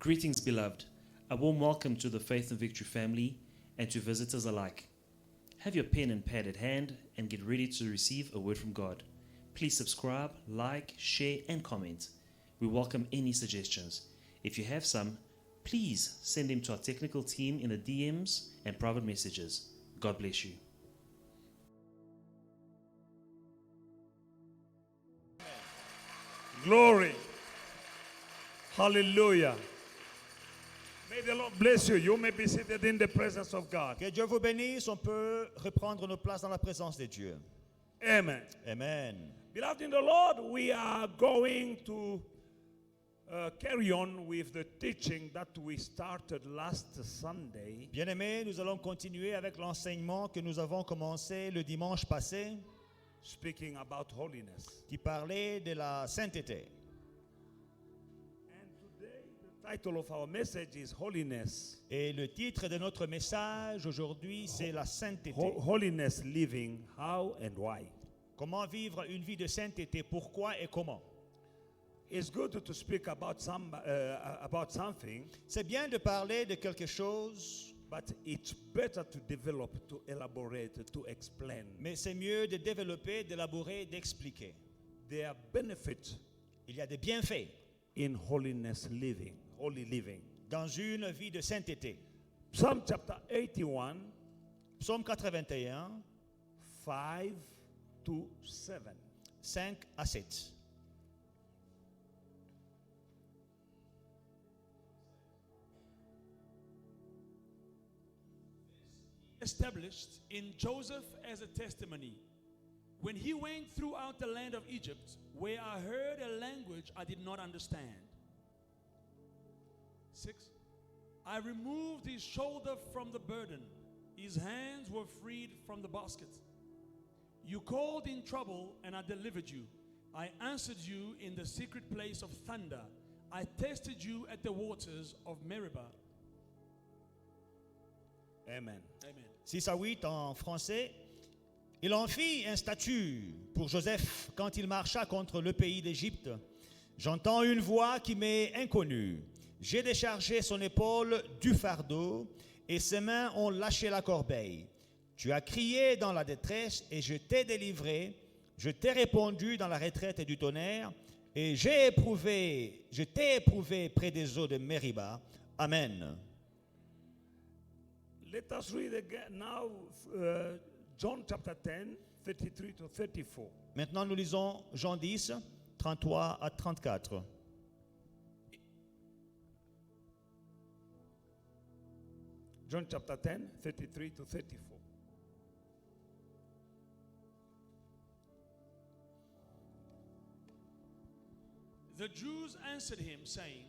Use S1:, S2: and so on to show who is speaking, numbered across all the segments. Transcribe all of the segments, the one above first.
S1: Greetings, beloved. A warm welcome to the Faith and Victory family and to visitors alike. Have your pen and pad at hand and get ready to receive a word from God. Please subscribe, like, share, and comment. We welcome any suggestions. If you have some, please send them to our technical team in the DMs and private messages. God bless you.
S2: Glory. Hallelujah. May the Lord bless you. You may be seated in the presence of God.
S3: Que Dieu vous bénisse, on peut reprendre nos places dans la présence de Dieu.
S2: Amen.
S3: Amen.
S2: Beloved in the Lord, we are going to carry on with the teaching that we started last Sunday.
S3: Bien-aimés, nous allons continuer avec l'enseignement que nous avons commencé le dimanche passé,
S2: Speaking about holiness.
S3: qui parlait de la sainteté.
S2: And today the title of our message is Holiness.
S3: Et le titre de notre message aujourd'hui, c'est la sainteté.
S2: Holiness living, how and why.
S3: Comment vivre une vie de sainteté, pourquoi et comment.
S2: It's good to speak about something,
S3: C'est bien de parler de quelque chose,
S2: but it's better to develop, to elaborate, to explain.
S3: mais c'est mieux de développer, d'élaborer, d'expliquer.
S2: There are benefits
S3: Il y a des bienfaits
S2: in holiness living, holy living.
S3: dans une vie de sainteté.
S2: Psalm chapter 81,
S3: Psaume 81,
S2: 5 to 7.
S3: 5 à 7.
S4: Established in Joseph as a testimony. When he went throughout the land of Egypt, where I heard a language I did not understand. 6. I removed his shoulder from the burden. His hands were freed from the basket. You called in trouble, and I delivered you. I answered you in the secret place of thunder. I tested you at the waters of Meribah.
S2: Amen.
S4: Amen.
S3: 6 à 8 en français. Il en fit un statut pour Joseph quand il marcha contre le pays d'Égypte. J'entends une voix qui m'est inconnue. J'ai déchargé son épaule du fardeau et ses mains ont lâché la corbeille. Tu as crié dans la détresse et je t'ai délivré. Je t'ai répondu dans la retraite du tonnerre et je t'ai éprouvé près des eaux de Meribah. Amen.
S2: Let us read again now John chapter 10, 33 to 34.
S3: Maintenant, nous lisons Jean 10, 33 à 34.
S2: John chapter 10, 33 to 34.
S4: The Jews answered him, saying,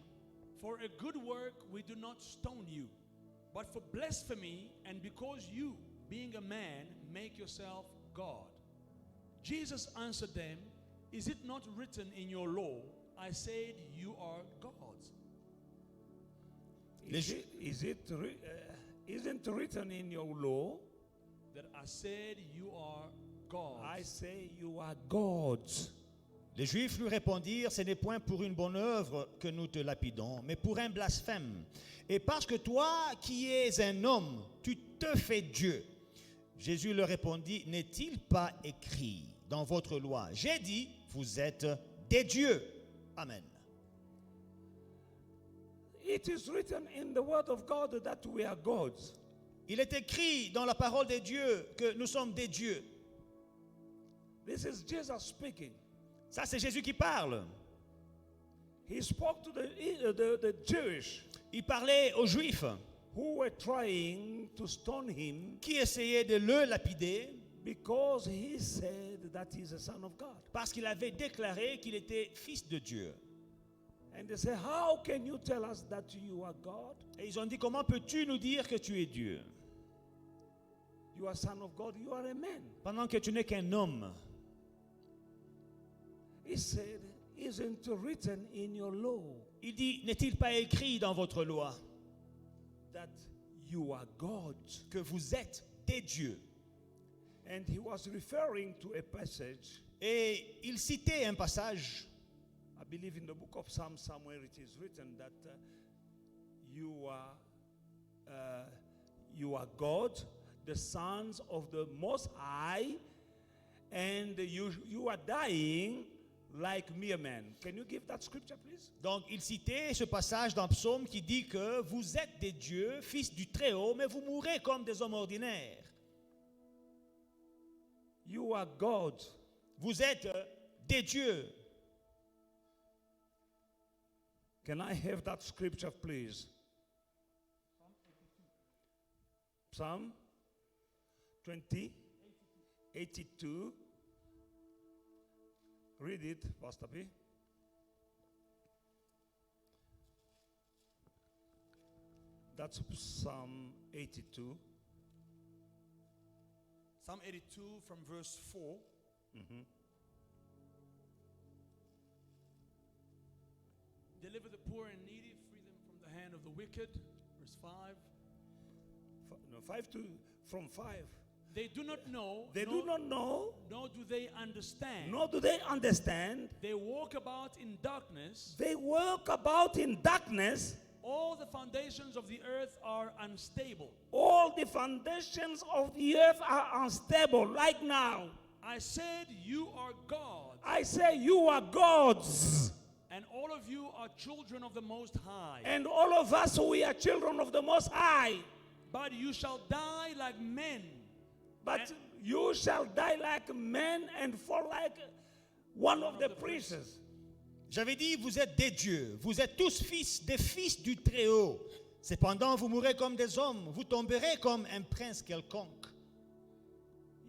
S4: For a good work we do not stone you, but for blasphemy, and because you, being a man, make yourself God. Jesus answered them, Is it not written in your law, I said you are gods?
S2: Isn't written in your law,
S4: That I said you are gods.
S2: I say you are gods.
S3: Les Juifs lui répondirent, ce n'est point pour une bonne œuvre que nous te lapidons, mais pour un blasphème. Et parce que toi, qui es un homme, tu te fais Dieu. Jésus leur répondit, n'est-il pas écrit dans votre loi? J'ai dit, vous êtes des dieux. Amen.
S2: It is written in the word of God that we are gods.
S3: Il est écrit dans la parole de Dieu que nous sommes des dieux.
S2: This is Jesus speaking.
S3: Ça, c'est Jésus qui parle.
S2: He spoke to the Jewish
S3: Il parlait aux Juifs
S2: who were trying to stone him
S3: qui essayaient de le lapider
S2: because he said that he's a son of God.
S3: parce qu'il avait déclaré qu'il était fils de Dieu.
S2: And they say, how can you tell us that you are God?
S3: Et ils ont dit, comment peux-tu nous dire que tu es Dieu?
S2: You are son of God, you are a man.
S3: Pendant que tu n'es qu'un homme.
S2: He said, isn't written in your law
S3: Il dit, n'est-il pas écrit dans votre loi
S2: that you are gods?
S3: que vous êtes des dieux?
S2: And he was referring to a passage,
S3: Et il citait un passage,
S2: I believe in the book of Psalms somewhere it is written that you are God, the sons of the Most High, and you are dying like mere men. Can you give that scripture, please?
S3: Donc, il citait ce passage dans Psaume qui dit que vous êtes des dieux, fils du Très-Haut, mais vous mourrez comme des hommes ordinaires.
S2: You are God.
S3: Vous êtes des dieux.
S2: Can I have that scripture, please? Psalm 20, 82. Read it, Pastor B. That's Psalm 82.
S4: Psalm 82 from verse 4. Deliver the poor and needy, free them from the hand of the wicked. Verse 5.
S2: No, 5 to from 5.
S4: They do not know.
S2: They do not know,
S4: Nor do they understand.
S2: nor do they understand.
S4: They walk about in darkness.
S2: They walk about in darkness.
S4: All the foundations of the earth are unstable.
S2: All the foundations of the earth are unstable. Like now,
S4: I said, you are God,
S2: I say you are gods.
S4: and all of you are children of the Most High.
S2: And all of us, we are children of the Most High.
S4: But you shall die like men.
S2: But you shall die like men and fall like one of the princes.
S3: J'avais dit, vous êtes des dieux. Vous êtes tous des fils du Très-Haut. Cependant, vous mourrez comme des hommes. Vous tomberez comme un prince quelconque.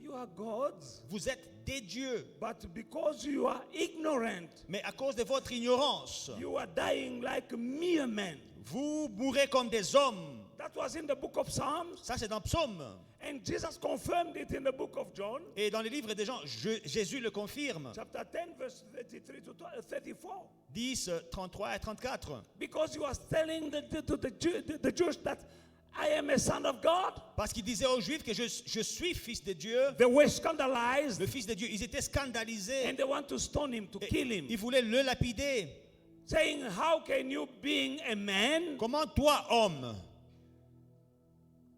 S2: You are gods.
S3: Vous êtes des dieux.
S2: But because you are ignorant,
S3: Mais à cause de votre ignorance,
S2: you are dying like mere men.
S3: vous mourrez comme des hommes.
S2: That was in the book of Psalms.
S3: Ça, c'est dans Psaume.
S2: And Jesus confirmed it in the book of John,
S3: Et dans les livres des gens, Jésus le confirme.
S2: chapter 10, verse 33 to 34.
S3: 10, 33 et 34.
S2: Because he was telling the Jews that I am a son of God.
S3: Parce qu'il disait aux Juifs que je suis fils de Dieu.
S2: They were scandalized
S3: Le fils de Dieu. Ils étaient scandalisés.
S2: and they want to stone him, to kill him.
S3: Ils voulaient le lapider.
S2: Saying, how can you, being a man,
S3: Comment toi, homme,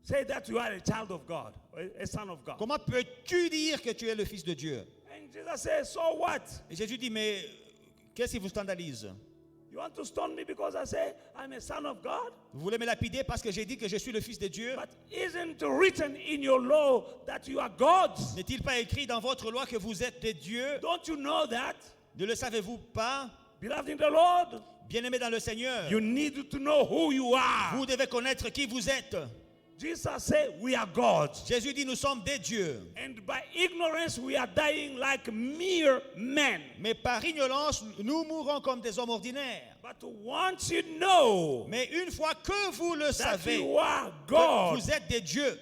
S2: say that you are a child of God, a son of God?
S3: comment peux-tu dire que tu es le fils de Dieu?
S2: And Jesus says, so what?
S3: Et Jésus dit, mais qu'est-ce qui vous scandalise?
S2: You want to stone me because I say I'm a son of God?
S3: Vous voulez me lapider parce que j'ai dit que je suis le fils de Dieu?
S2: But isn't written in your law that you are gods?
S3: N'est-il pas écrit dans votre loi que vous êtes des dieux?
S2: Don't you know that?
S3: Ne le savez-vous pas?
S2: Beloved in the Lord,
S3: Bien-aimés dans le Seigneur,
S2: you need to know who you are.
S3: vous devez connaître qui vous êtes.
S2: Jesus said we are gods.
S3: Jésus dit, nous sommes des dieux.
S2: And by ignorance we are dying like mere men.
S3: Mais par ignorance, nous mourrons comme des hommes ordinaires.
S2: But once you know
S3: Mais une fois que vous le
S2: that
S3: savez,
S2: you are
S3: que
S2: God,
S3: vous êtes des dieux,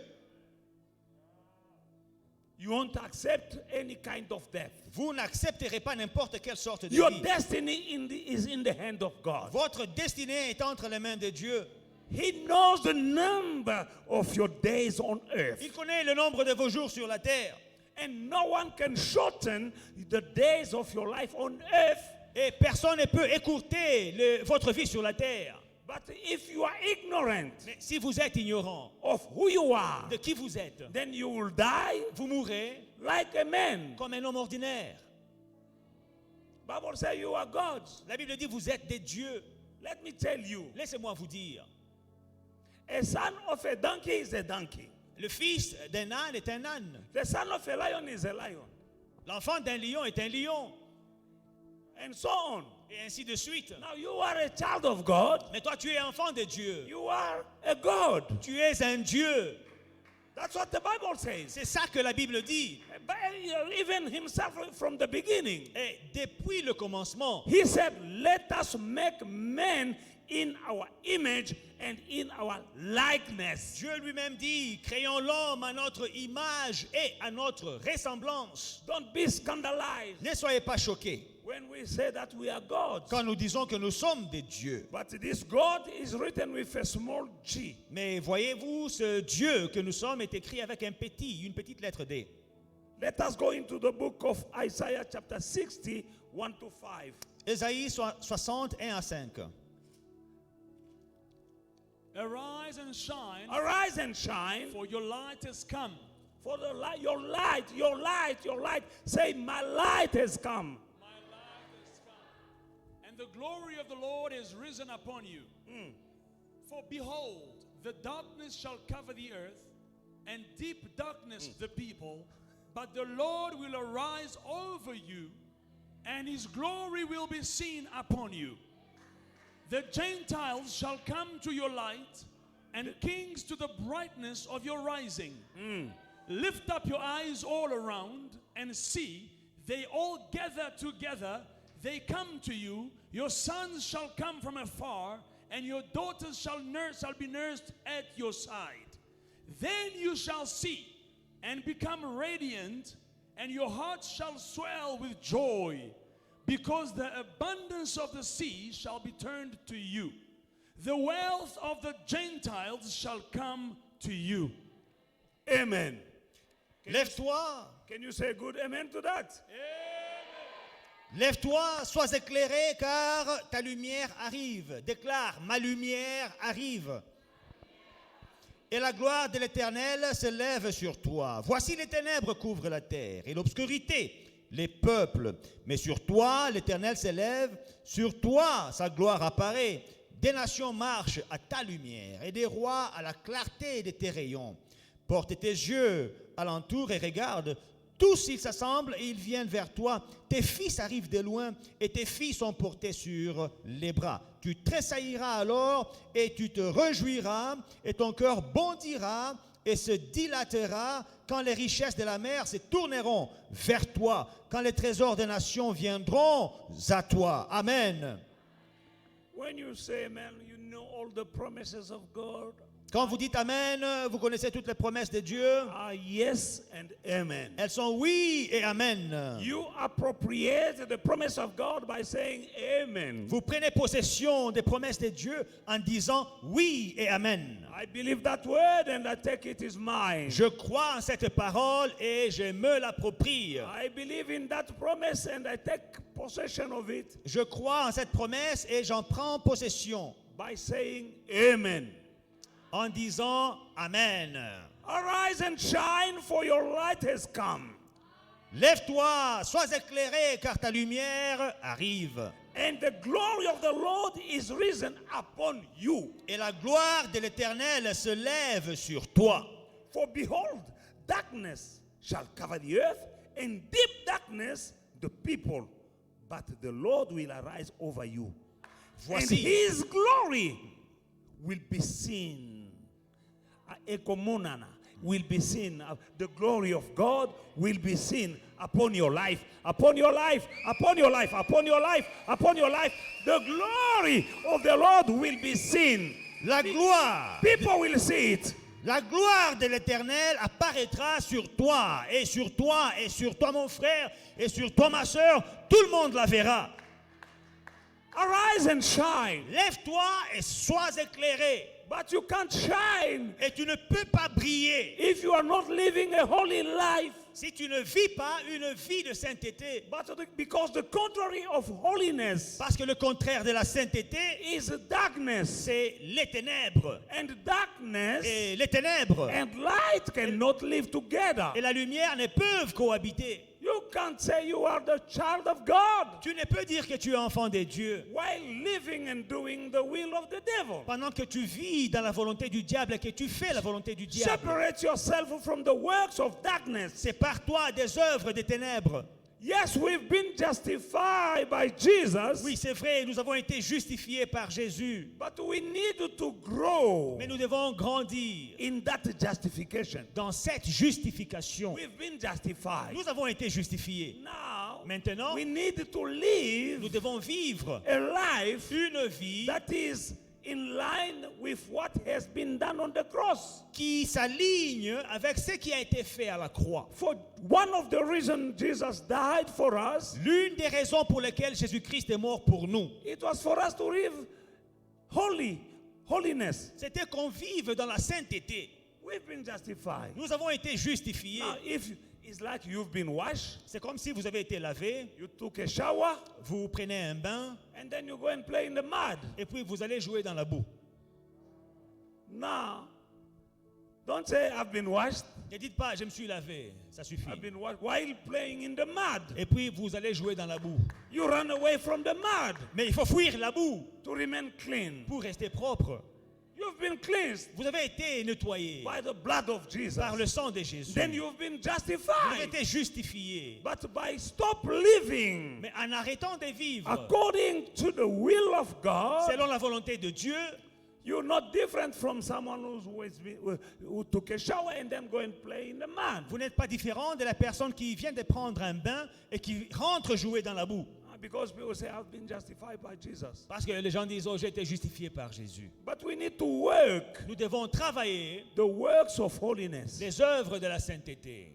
S2: you won't accept any kind of death.
S3: vous n'accepterez pas n'importe quelle sorte de
S2: Your
S3: vie.
S2: destiny is in the hand of God.
S3: Votre destinée est entre les mains de Dieu.
S2: He knows the number of your days on earth.
S3: Il connaît le nombre de vos jours sur la terre.
S2: And no one can shorten the days of your life on earth.
S3: Et personne ne peut écourter votre vie sur la terre.
S2: But if you are ignorant
S3: Mais si vous êtes ignorant
S2: of who you are,
S3: de qui vous êtes,
S2: then you will die
S3: vous mourrez
S2: like a man.
S3: comme un homme ordinaire.
S2: Bible says you are gods.
S3: La Bible dit vous êtes des dieux.
S2: Let me tell you,
S3: Laissez-moi vous dire,
S2: a son of a donkey is a donkey.
S3: le fils d'un âne est un âne.
S2: The son of a lion is a lion.
S3: L'enfant d'un lion est un lion.
S2: And so on.
S3: Et ainsi de suite.
S2: Now you are a child of God.
S3: Mais toi, tu es enfant de Dieu.
S2: You are a God.
S3: Tu es un Dieu.
S2: That's what the Bible says.
S3: C'est ça que la Bible dit.
S2: But even himself from the beginning,
S3: Et depuis le commencement,
S2: he said, let us make men in our image and in our likeness.
S3: Dieu lui-même dit, créons l'homme à notre image et à notre ressemblance.
S2: Don't be scandalized
S3: Ne soyez pas choqués
S2: when we say that we are gods.
S3: quand nous disons que nous sommes des dieux.
S2: But this God is written with a small g.
S3: Mais voyez-vous, ce Dieu que nous sommes est écrit avec une petite lettre D.
S2: Let us go into the book of Isaiah chapter 60, 1 to 5.
S3: Ésaïe 61 à 5.
S4: Arise and shine,
S2: Arise and shine,
S4: for your light has come.
S2: for the light, your light, your light, your light. Say, my light has come.
S4: My light has come. And the glory of the Lord is risen upon you. For behold, the darkness shall cover the earth, and deep darkness the people. But the Lord will arise over you, and his glory will be seen upon you. The Gentiles shall come to your light, and kings to the brightness of your rising. Lift up your eyes all around and see, they all gather together, they come to you. Your sons shall come from afar, and your daughters shall be nursed at your side. Then you shall see and become radiant, and your heart shall swell with joy, because the abundance of the sea shall be turned to you. The wealth of the Gentiles shall come to you.
S2: Amen.
S3: Lève-toi,
S2: Can you say good amen to that?
S3: lève-toi, sois éclairé, car ta lumière arrive. Déclare, ma lumière arrive. Et la gloire de l'Éternel se lève sur toi. Voici les ténèbres couvrent la terre, et l'obscurité les peuples. Mais sur toi, l'Éternel s'élève, sur toi, sa gloire apparaît. Des nations marchent à ta lumière, et des rois à la clarté de tes rayons. Porte tes yeux alentour et regarde. Tous ils s'assemblent et ils viennent vers toi. Tes fils arrivent de loin et tes filles sont portées sur les bras. Tu tressailliras alors et tu te réjouiras et ton cœur bondira et se dilatera quand les richesses de la mer se tourneront vers toi, quand les trésors des nations viendront à toi. Amen.
S2: When you say amen, you know all the promises of God
S3: Quand vous dites Amen, vous connaissez toutes les promesses de Dieu.
S2: are yes and amen.
S3: Elles sont oui et Amen.
S2: You appropriate the promise of God by saying amen.
S3: Vous prenez possession des promesses de Dieu en disant oui et Amen.
S2: I believe that word and I take it is mine.
S3: Je crois en cette parole et je me l'approprie.
S2: I believe in that promise and I take possession of it
S3: Je crois en cette promesse et j'en prends possession
S2: by saying amen.
S3: en disant Amen.
S2: Arise and shine, for your light has come.
S3: Lève-toi, sois éclairé, car ta lumière arrive.
S2: And the glory of the Lord is risen upon you.
S3: Et la gloire de l'Éternel se lève sur toi.
S2: For behold, darkness shall cover the earth, and deep darkness the people. But the Lord will arise over you. And
S3: Voici,
S2: his glory will be seen. Ekomonana will be seen. The glory of God will be seen upon your life, upon your life, upon your life, upon your life, upon your life. The glory of the Lord will be seen.
S3: la gloire.
S2: People will see it.
S3: La gloire de l'Éternel apparaîtra sur toi, et sur toi, et sur toi, mon frère, et sur toi, ma soeur. Tout le monde la verra.
S2: Arise and shine.
S3: Lève-toi et sois éclairé.
S2: But you can't shine
S3: Et tu ne peux pas briller
S2: if you are not living a holy life.
S3: si tu ne vis pas une vie de sainteté.
S2: Because the contrary of holiness
S3: Parce que le contraire de la sainteté,
S2: is darkness.
S3: c'est les ténèbres.
S2: And darkness
S3: Et les ténèbres
S2: and light cannot live together.
S3: et la lumière ne peuvent cohabiter.
S2: You can't say you are the child of God
S3: Tu ne peux dire que tu es enfant de Dieu
S2: while living and doing the will of the devil.
S3: pendant que tu vis dans la volonté du diable et que tu fais la volonté du diable.
S2: Separate yourself from the works of darkness.
S3: Sépare-toi des œuvres des ténèbres.
S2: Yes, we've been justified by Jesus,
S3: Oui, c'est vrai, nous avons été justifiés par Jésus.
S2: but we need to grow
S3: Mais nous devons grandir
S2: in that justification.
S3: dans cette justification.
S2: We've been justified.
S3: Nous avons été justifiés.
S2: Now,
S3: Maintenant,
S2: we need to
S3: nous
S2: live
S3: devons vivre
S2: a life
S3: une vie
S2: that is in line with what has been done on the cross.
S3: qui s'aligne avec ce qui a été fait à la croix.
S2: For one of the reasons Jesus died for us,
S3: L'une des raisons pour lesquelles Jésus-Christ est mort pour nous,
S2: it was for us to live holiness.
S3: c'était qu'on vive dans la sainteté.
S2: We've been justified.
S3: Nous avons été justifiés.
S2: Now, if it's like you've been washed,
S3: C'est comme si vous avez été lavé,
S2: you took a shower,
S3: vous prenez un bain
S2: and then you go and play in the mud.
S3: et puis vous allez jouer dans la boue.
S2: Now, don't say I've been washed.
S3: Ne dites pas, je me suis lavé, ça suffit.
S2: I've been washed while playing in the mud.
S3: Et puis vous allez jouer dans la boue.
S2: You run away from the mud
S3: Mais il faut fuir la boue
S2: to remain clean.
S3: pour rester propre.
S2: You've been cleansed
S3: Vous avez été nettoyé
S2: by the blood of Jesus.
S3: par le sang de Jésus.
S2: Then you've been
S3: Vous avez
S2: justified.
S3: été justifié.
S2: But by stop living
S3: Mais en arrêtant de vivre
S2: according to the will of God,
S3: selon la volonté de Dieu,
S2: you're not different from someone who took a shower and then go and play in the mud.
S3: vous n'êtes pas différent de la personne qui vient de prendre un bain et qui rentre jouer dans la boue.
S2: Because people say, I've been justified by Jesus.
S3: Parce que les gens disent, oh, j'ai été justifié par Jésus.
S2: But we need to work
S3: Nous devons travailler
S2: the works of holiness.
S3: les œuvres de la sainteté.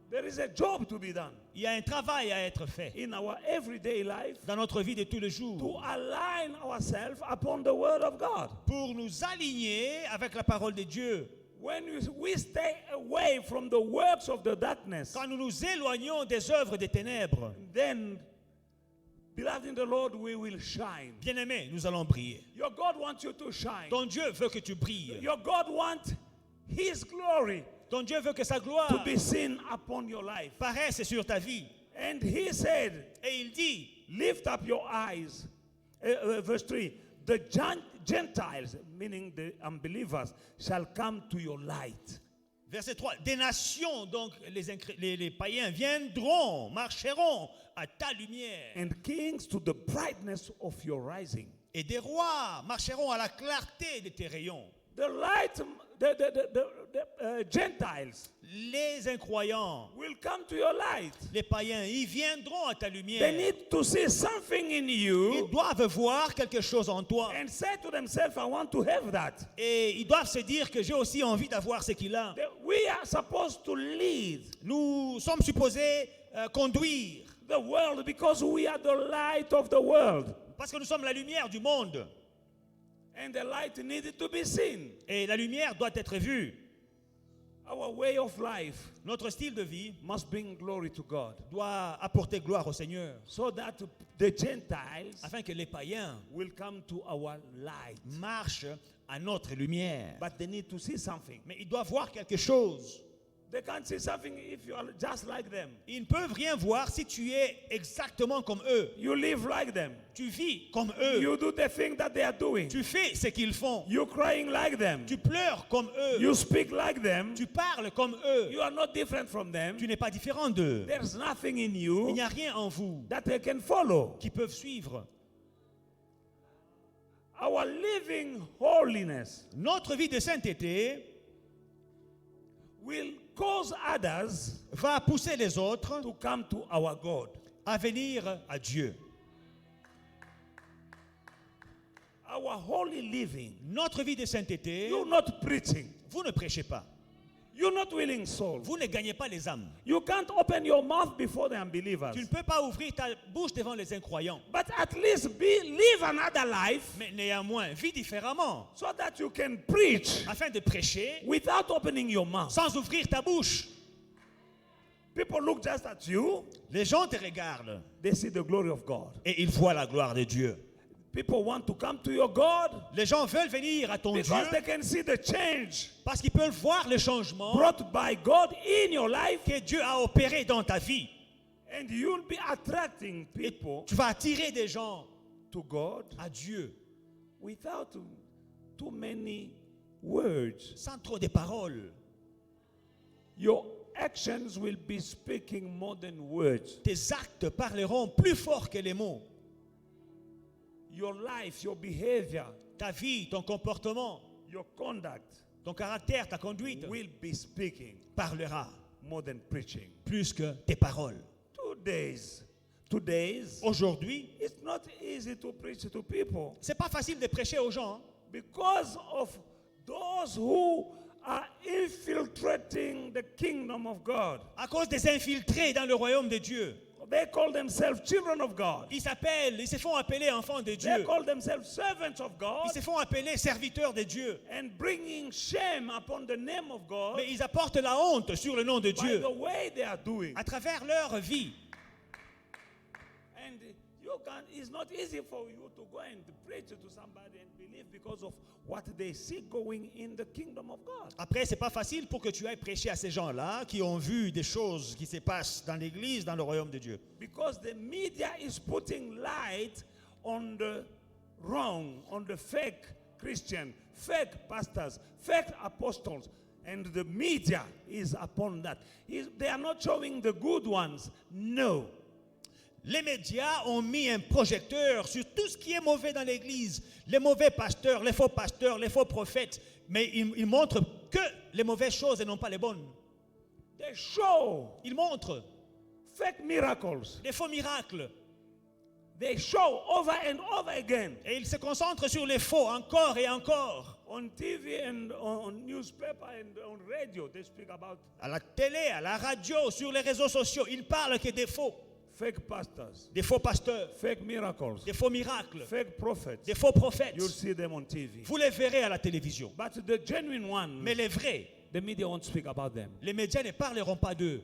S2: There is a job to be done
S3: Il y a un travail à être fait
S2: in our everyday life
S3: dans notre vie de tous les
S2: to
S3: jours
S2: align ourselves upon the word of God.
S3: pour nous aligner avec la parole de Dieu.
S2: When we stay away from the works of the darkness,
S3: Quand nous nous éloignons des œuvres des ténèbres,
S2: then, beloved in the Lord, we will shine.
S3: bien-aimés, nous allons briller.
S2: Your God wants you to shine.
S3: Ton Dieu veut que tu brilles.
S2: Your God wants His glory
S3: Ton Dieu veut que sa
S2: to
S3: gloire
S2: be seen upon your life.
S3: paraisse sur ta vie.
S2: And He said,
S3: Et il dit,
S2: lift up your eyes. Verse 3, the Gentiles, meaning the unbelievers, shall come to your light.
S3: verset 3, des nations, donc les païens, viendront, marcheront à ta lumière.
S2: And kings to the brightness of your rising.
S3: Et des rois marcheront à la clarté de tes rayons.
S2: The light, the Gentiles
S3: Les incroyants,
S2: will come to your light.
S3: les païens, ils viendront à ta lumière.
S2: They need to see something in
S3: Ils
S2: you
S3: doivent voir quelque chose en toi.
S2: and say to themselves, I want to have that.
S3: Et ils doivent se dire que j'ai aussi envie d'avoir ce qu'il a.
S2: We are supposed to lead
S3: Nous sommes supposés conduire
S2: the world because we are the light of the world.
S3: parce que nous sommes la lumière du monde.
S2: And the light needed to be seen.
S3: Et la lumière doit être vue.
S2: Our way of life
S3: Notre style de vie
S2: must bring glory to God.
S3: doit apporter gloire au Seigneur,
S2: So that the Gentiles
S3: afin que les païens
S2: will come to our light.
S3: marchent à notre lumière.
S2: But they need to see something.
S3: Mais ils doivent voir quelque chose.
S2: They can't see something if you are just like them.
S3: Ils ne peuvent rien voir si tu es exactement comme eux.
S2: You live like them.
S3: Tu vis comme eux.
S2: You do the thing that they are doing.
S3: Tu fais ce qu'ils font.
S2: You're crying like them.
S3: Tu pleures comme eux.
S2: You speak like them.
S3: Tu parles comme eux.
S2: You are not different from them.
S3: Tu n'es pas différent d'eux.
S2: There's nothing in
S3: Il
S2: you
S3: n'y a rien en vous
S2: that they can follow.
S3: qui peuvent suivre.
S2: Our living holiness
S3: Notre vie de sainteté
S2: will cause others
S3: va pousser les autres
S2: to come to our God.
S3: à venir à Dieu.
S2: Our holy living.
S3: Notre vie de sainteté,
S2: You're not preaching.
S3: vous ne prêchez pas.
S2: You're not winning souls.
S3: Vous ne gagnez pas les âmes.
S2: You can't open your mouth before the
S3: Tu
S2: unbelievers.
S3: ne peux pas ouvrir ta bouche devant les incroyants.
S2: But at least live another life
S3: Mais néanmoins, vis différemment
S2: so that you can preach
S3: afin de prêcher
S2: without opening your mouth.
S3: sans ouvrir ta bouche.
S2: People look just at you,
S3: Les gens te regardent
S2: they see the glory of God.
S3: et ils voient la gloire de Dieu.
S2: People want to come to your God
S3: Les gens veulent venir à ton Dieu
S2: because they can see the change
S3: parce qu'ils peuvent voir le changement
S2: brought by God in your life,
S3: que Dieu a opéré dans ta vie.
S2: and you'll be attracting people
S3: Tu vas attirer des gens
S2: to God
S3: à Dieu
S2: without too many words.
S3: sans trop de paroles.
S2: Your actions will be speaking more than words.
S3: Tes actes parleront plus fort que les mots.
S2: Your life, your behavior,
S3: Ta vie, ton comportement,
S2: your conduct
S3: ton caractère, ta conduite
S2: will be speaking
S3: parlera
S2: more than preaching.
S3: plus que tes paroles.
S2: Today's,
S3: Aujourd'hui,
S2: it's not easy to preach to people
S3: c'est pas facile de prêcher aux gens
S2: because of those who are infiltrating the kingdom of God.
S3: à cause des infiltrés dans le royaume de Dieu.
S2: They call themselves children of God.
S3: Ils se font appeler enfants de
S2: They
S3: Dieu.
S2: call themselves servants of God,
S3: Ils se font appeler serviteurs de Dieu.
S2: and bringing shame upon the name of God
S3: Mais ils apportent la honte sur le nom de
S2: by
S3: Dieu
S2: the way they are doing.
S3: à travers leur vie.
S2: And you it's not easy for you to go and preach to somebody and believe because of what they see going in the kingdom of God.
S3: Après, c'est pas facile pour que tu ailles prêcher à ces gens-là qui ont vu des choses qui se passent dans l'église, dans le royaume de Dieu.
S2: Because the media is putting light on the wrong, on the fake Christian, fake pastors, fake apostles. And the media is upon that. They are not showing the good ones. No.
S3: Les médias ont mis un projecteur sur tout ce qui est mauvais dans l'église. Les mauvais pasteurs, les faux prophètes. Mais ils montrent que les mauvaises choses et non pas les bonnes.
S2: They show
S3: Ils montrent
S2: fake miracles.
S3: les faux miracles.
S2: They show over and over again.
S3: Et ils se concentrent sur les faux encore et encore.
S2: On TV and on newspaper and on radio, they speak about
S3: À la télé, à la radio, sur les réseaux sociaux, ils parlent que des faux pasteurs,
S2: fake miracles,
S3: des faux miracles,
S2: fake prophets.
S3: des faux prophètes.
S2: You'll see them on TV.
S3: Vous les verrez à la télévision.
S2: But the genuine ones,
S3: Mais les vrais,
S2: the media won't speak about them.
S3: les médias ne parleront pas d'eux.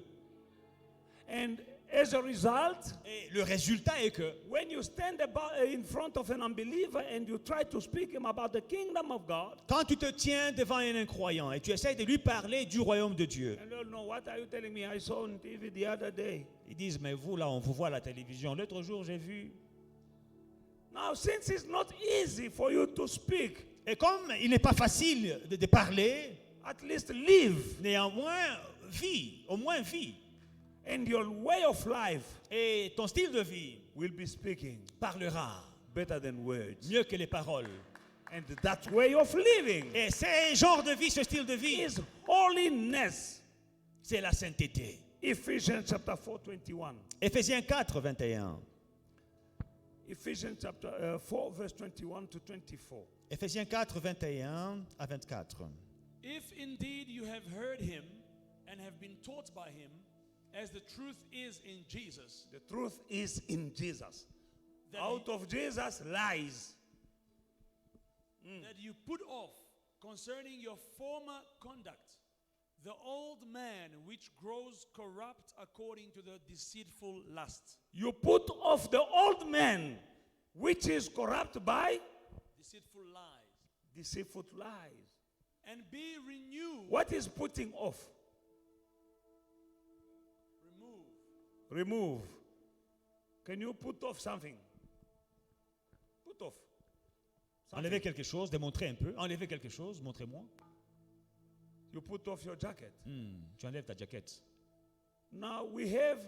S2: And as a result,
S3: Et le résultat est que
S2: when you stand in front of an unbeliever and you try to speak him about the kingdom of God,
S3: quand tu te tiens devant un incroyant et tu essaies de lui parler du royaume de Dieu,
S2: and they'll know, what are you telling me? I saw on TV the other day.
S3: ils disent, mais vous là, on vous voit à la télévision. L'autre jour, j'ai vu.
S2: Now, since it's not easy for you to speak,
S3: Et comme il n'est pas facile de parler,
S2: at least live.
S3: néanmoins, vis, au moins vis.
S2: And your way of life
S3: Et ton style de vie
S2: will be speaking
S3: parlera
S2: better than words.
S3: mieux que les paroles.
S2: And that way of living
S3: Et ce genre de vie, ce style de vie,
S2: is holiness.
S3: c'est la sainteté.
S2: Ephesians chapter 4:21.
S3: Éphésiens 4, 21.
S2: Ephesians chapter 4 verse 21 to 24.
S3: Éphésiens 4, 21 à 24.
S4: If indeed you have heard him and have been taught by him, as the truth is in Jesus,
S2: The truth is in Jesus.
S4: that,
S2: Out of Jesus lies.
S4: that you put off concerning your former conduct the old man which grows corrupt according to the deceitful lust.
S2: You put off the old man which is corrupt by
S4: Deceitful lies.
S2: deceitful lies.
S4: And be renewed.
S2: What is putting off? Remove. Can you put off something? Put off.
S3: Enlevez quelque chose, démontrez un peu. Enlevez quelque chose, montrez-moi.
S2: You put off your jacket.
S3: Tu enlèves ta jaquette.
S2: Now we have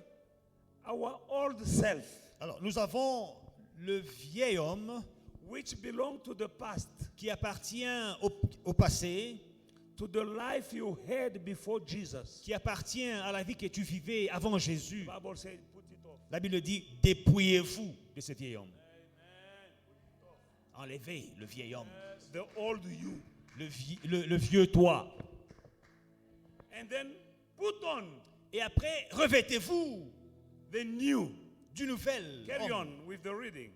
S2: our old self,
S3: Alors, nous avons le vieil homme
S2: which belong to the past,
S3: qui appartient au passé,
S2: to the life you had before Jesus.
S3: qui appartient à la vie que tu vivais avant Jésus.
S2: The Bible says, put it off.
S3: La Bible dit, dépouillez-vous de ce vieil homme. Enlevez le vieil homme,
S2: The old you.
S3: le vieux toi.
S2: And then put on
S3: Et après, revêtez-vous
S2: the new.
S3: du nouvel
S2: Carry
S3: homme.
S2: on with the reading.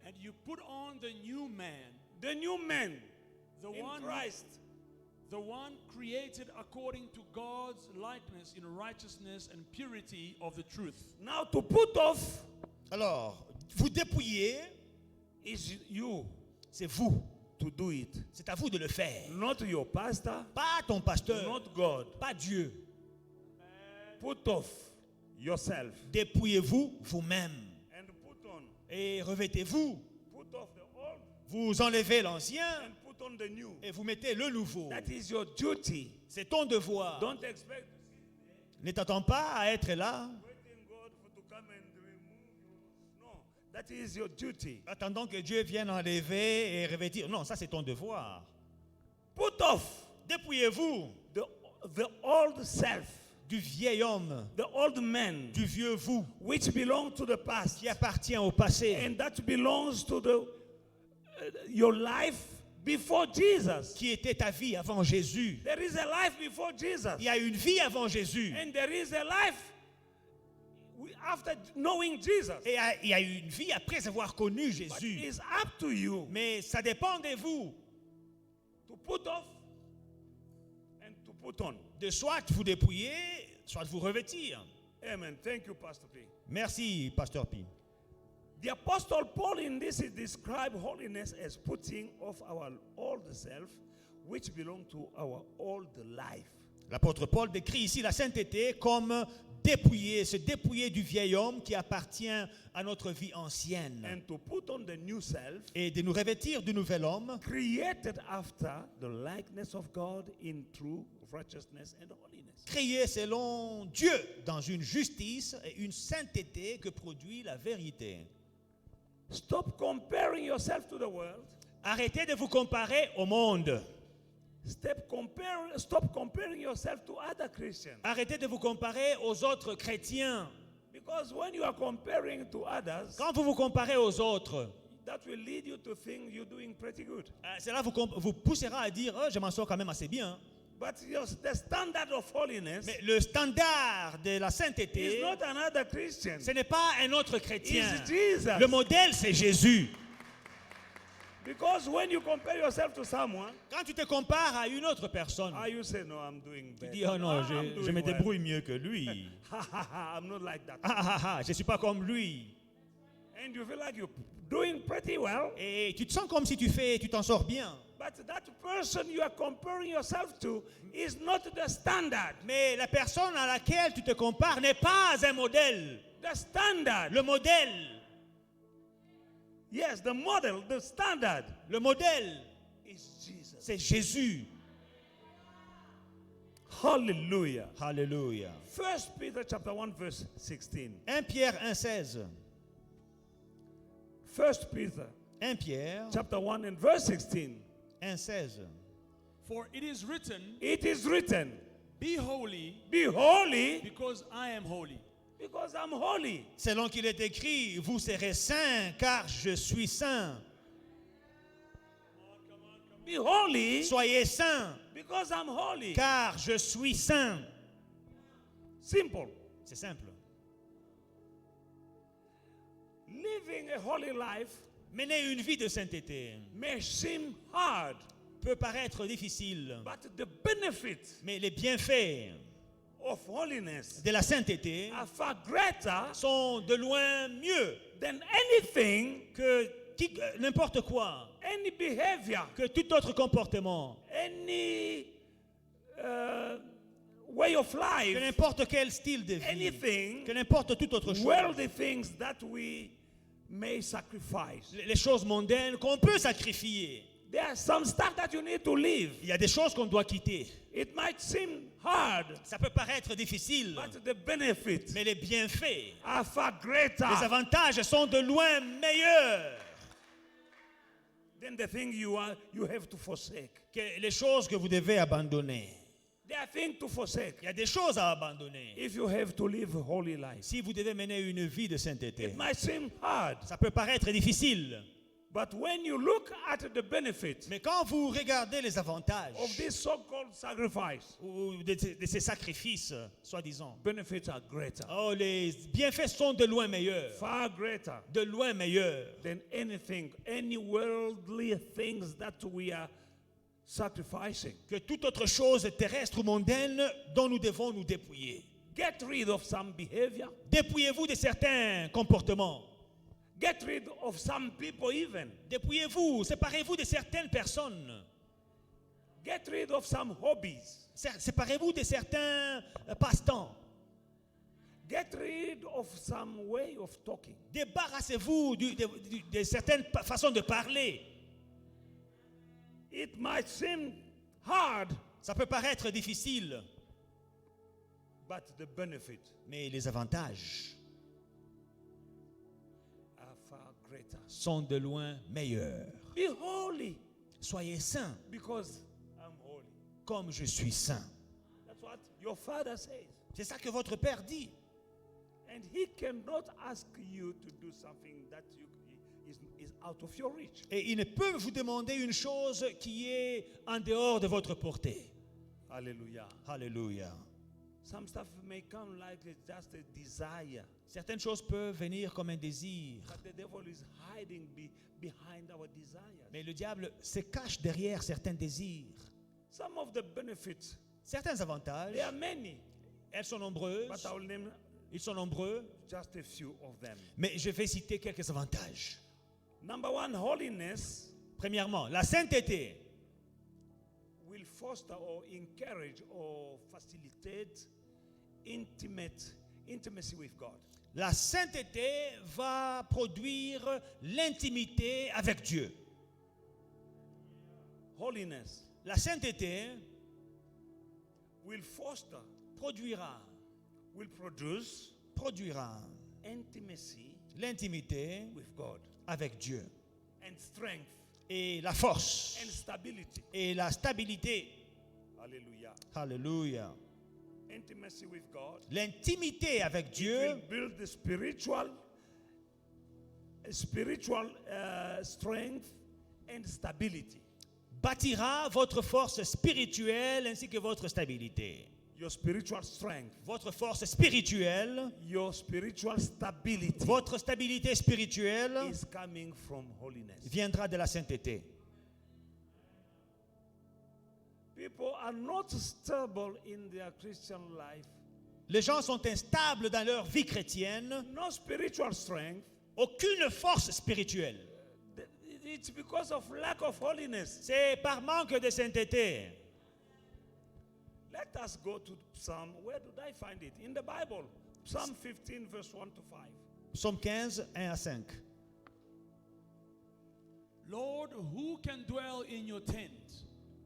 S4: And you put on the new man,
S2: The new man
S4: the
S2: in
S4: one
S2: Christ.
S4: the one created according to God's likeness in righteousness and purity of the truth.
S2: Now to put off
S3: Alors, vous dépouillez,
S2: is you
S3: c'est vous.
S2: to do it.
S3: C'est à vous de le faire.
S2: Not your pastor,
S3: Pas ton pasteur,
S2: not God.
S3: pas Dieu.
S2: Put off yourself
S3: Dépouillez-vous vous-même.
S2: and put on.
S3: Et revêtez-vous.
S2: Put off the old
S3: Vous enlevez l'ancien
S2: and put on the new.
S3: et vous mettez le nouveau.
S2: That is your duty.
S3: C'est ton devoir.
S2: Don't expect to sit
S3: Ne t'attends pas à être là,
S2: waiting God to come and remove you. No, that is your duty.
S3: attendant que Dieu vienne enlever et revêtir. Non, ça c'est ton devoir.
S2: Put off
S3: Dépouillez-vous
S2: the old self,
S3: du vieil homme,
S2: the old man,
S3: du vieux vous,
S2: which belong to the past,
S3: qui appartient au passé,
S2: and that belongs to the your life before Jesus.
S3: qui était ta vie avant Jésus.
S2: There is a life before Jesus,
S3: Il y a une vie avant Jésus.
S2: and there is a life after knowing Jesus.
S3: Et il y a une vie après avoir connu
S2: But
S3: Jésus.
S2: it's up to you
S3: Mais ça dépend de vous.
S2: to put off and to put on.
S3: De soit vous dépouiller, soit vous revêtir.
S2: Amen. Thank you, Pastor P.
S3: Merci, Pasteur Pi.
S2: The Apostle Paul in this is describe holiness as putting off our old self, which belong to our old life.
S3: L'apôtre Paul décrit ici la sainteté comme se dépouiller du vieil homme qui appartient à notre vie ancienne
S2: And to put on the new self,
S3: et de nous revêtir du nouvel homme
S2: created after the likeness of God in true righteousness and holiness.
S3: créé selon Dieu dans une justice et une sainteté que produit la vérité.
S2: Stop comparing yourself to the world.
S3: Arrêtez de vous comparer au monde.
S2: Stop comparing yourself to other Christians.
S3: Arrêtez de vous comparer aux autres chrétiens.
S2: Because when you are comparing to others,
S3: Quand vous vous comparez aux autres,
S2: that will lead you to think you're doing pretty good.
S3: cela vous poussera à dire je m'en sors quand même assez bien.
S2: But the standard of holiness
S3: Mais le standard de la
S2: is
S3: sainteté,
S2: not another Christian.
S3: ce n'est pas un autre chrétien.
S2: It's Jesus.
S3: Le modèle, c'est Jésus.
S2: Because when you compare yourself to someone,
S3: Quand tu te compares à une autre personne,
S2: you say, no, I'm doing
S3: tu
S2: better.
S3: dis oh non,
S2: I'm
S3: je
S2: doing
S3: me
S2: well.
S3: débrouille mieux que lui.
S2: I'm not like that.
S3: Je ne suis pas comme lui.
S2: And you feel like you're doing pretty well.
S3: Et tu te sens comme si tu t'en sors bien.
S2: But that person you are comparing yourself to is not the standard.
S3: Mais la personne à laquelle tu te compares n'est pas un modèle.
S2: The standard.
S3: Le modèle,
S2: Yes, the model, the standard
S3: le modèle,
S2: is Jesus.
S3: c'est Jésus.
S2: Hallelujah.
S3: Alléluia.
S2: 1 Peter chapter 1 verse 16.
S3: 1 Pierre 1,16.
S2: 1 Peter
S3: 1 Pierre
S2: chapter 1 and verse 16.
S3: 1,16.
S4: For it is written,
S2: It is written,
S4: be holy
S2: be holy
S4: because I am holy.
S2: because I'm holy.
S3: Selon qu'il est écrit, vous serez saints car je suis saint.
S2: Be holy
S3: Soyez saints
S2: because I'm holy.
S3: car je suis saint.
S2: Simple.
S3: C'est simple.
S2: Living a holy life
S3: Mener une vie de sainteté
S2: may seem hard,
S3: peut paraître difficile,
S2: but the benefits
S3: mais les bienfaits
S2: of holiness
S3: de la sainteté
S2: are far greater
S3: sont de loin mieux
S2: than anything,
S3: que n'importe quoi,
S2: any behavior,
S3: que tout autre comportement,
S2: any way of
S3: que
S2: life,
S3: n'importe quel style de vie,
S2: anything,
S3: que n'importe toute autre chose.
S2: worldly things that we may sacrifice.
S3: Les choses mondaines qu'on peut sacrifier.
S2: There are some stuff that you need to leave.
S3: Il y a des choses qu'on doit quitter.
S2: It might seem hard,
S3: Ça peut paraître difficile,
S2: but the benefits
S3: mais les bienfaits,
S2: are far greater
S3: les avantages sont de loin meilleurs
S2: than the thing you have to forsake.
S3: que les choses que vous devez abandonner.
S2: There are things to forsake
S3: Il y a des choses à abandonner.
S2: if you have to live a holy life.
S3: Si vous devez mener une vie de sainteté,
S2: It might seem hard,
S3: ça peut paraître difficile.
S2: but when you look at the benefit
S3: Mais quand vous regardez les avantages
S2: of this so-called sacrifice,
S3: ou de ces sacrifices, soi-disant,
S2: benefits are greater,
S3: oh, les bienfaits sont de loin meilleurs.
S2: far greater
S3: De loin meilleurs
S2: than anything, any worldly things that we are sacrificing.
S3: que toute autre chose terrestre ou mondaine dont nous devons nous dépouiller.
S2: Get rid of some behavior.
S3: Dépouillez-vous de certains comportements.
S2: Get rid of some people even.
S3: Dépouillez-vous, séparez-vous de certaines personnes.
S2: Get rid of some hobbies.
S3: Séparez-vous de certains passe-temps.
S2: Get rid of some way of talking.
S3: Débarrassez-vous de certaines façons de parler.
S2: It might seem hard,
S3: Ça peut paraître difficile,
S2: but the benefit
S3: mais les avantages
S2: are far greater.
S3: sont de loin meilleurs.
S2: Be holy
S3: Soyez saints
S2: because I'm holy.
S3: comme je suis saint.
S2: That's what your father says.
S3: C'est ça que votre Père dit.
S2: And he cannot ask you to do something that is out of your reach.
S3: Et il ne peut vous demander une chose qui est en dehors de votre portée.
S2: Hallelujah.
S3: Alléluia.
S2: Some stuff may come like it's just a desire,
S3: Certaines choses peuvent venir comme un désir,
S2: but the devil is hiding behind our desires.
S3: mais le diable se cache derrière certains désirs.
S2: Some of the benefits,
S3: Certains avantages,
S2: there are many,
S3: elles sont nombreuses,
S2: but I will name
S3: Ils sont nombreux,
S2: just a few of them.
S3: mais je vais citer quelques avantages.
S2: Number one, holiness
S3: Premièrement, la sainteté
S2: will foster or encourage or facilitate intimacy with God.
S3: La sainteté va produire l'intimité avec Dieu.
S2: Holiness
S3: La sainteté
S2: will foster,
S3: produira
S2: intimacy
S3: l'intimité
S2: with God
S3: avec Dieu.
S2: and strength
S3: Et la force
S2: and stability.
S3: et la stabilité.
S2: Hallelujah.
S3: Alléluia.
S2: Intimacy with God
S3: L'intimité avec
S2: will
S3: Dieu
S2: build the spiritual strength and stability.
S3: bâtira votre force spirituelle ainsi que votre stabilité.
S2: Your spiritual strength,
S3: Votre force spirituelle,
S2: your spiritual stability
S3: votre stabilité spirituelle
S2: is coming from holiness.
S3: viendra de la sainteté.
S2: People are not stable in their Christian life.
S3: Les gens sont instables dans leur vie chrétienne,
S2: No spiritual strength.
S3: aucune force spirituelle.
S2: It's because of lack of holiness.
S3: C'est par manque de sainteté.
S2: Let us go to Psalm. Where did I find it? In the Bible. Psalm 15, verse 1 to 5.
S3: Psaume 15, 1 à 5.
S4: Lord, who can dwell in your tent?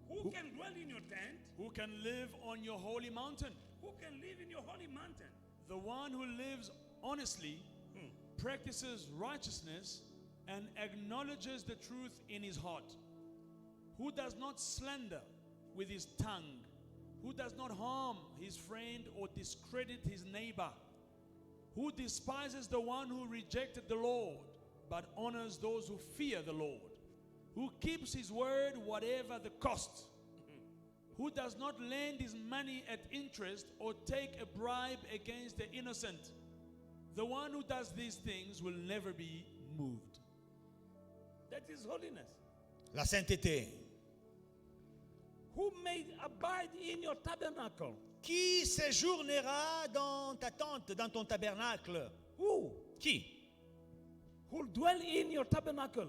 S2: Who can dwell in your tent?
S4: Who can live on your holy mountain?
S2: Who can live in your holy mountain?
S4: The one who lives honestly, practices righteousness, and acknowledges the truth in his heart. Who does not slander with his tongue, who does not harm his friend or discredit his neighbor, who despises the one who rejected the Lord, but honors those who fear the Lord, who keeps his word whatever the cost, who does not lend his money at interest or take a bribe against the innocent. The one who does these things will never be moved.
S2: That is holiness.
S3: La sainteté.
S2: Who may abide in your tabernacle?
S3: Qui séjournera dans ta tente, dans ton tabernacle?
S2: Who?
S3: Qui?
S2: Who dwell in your tabernacle?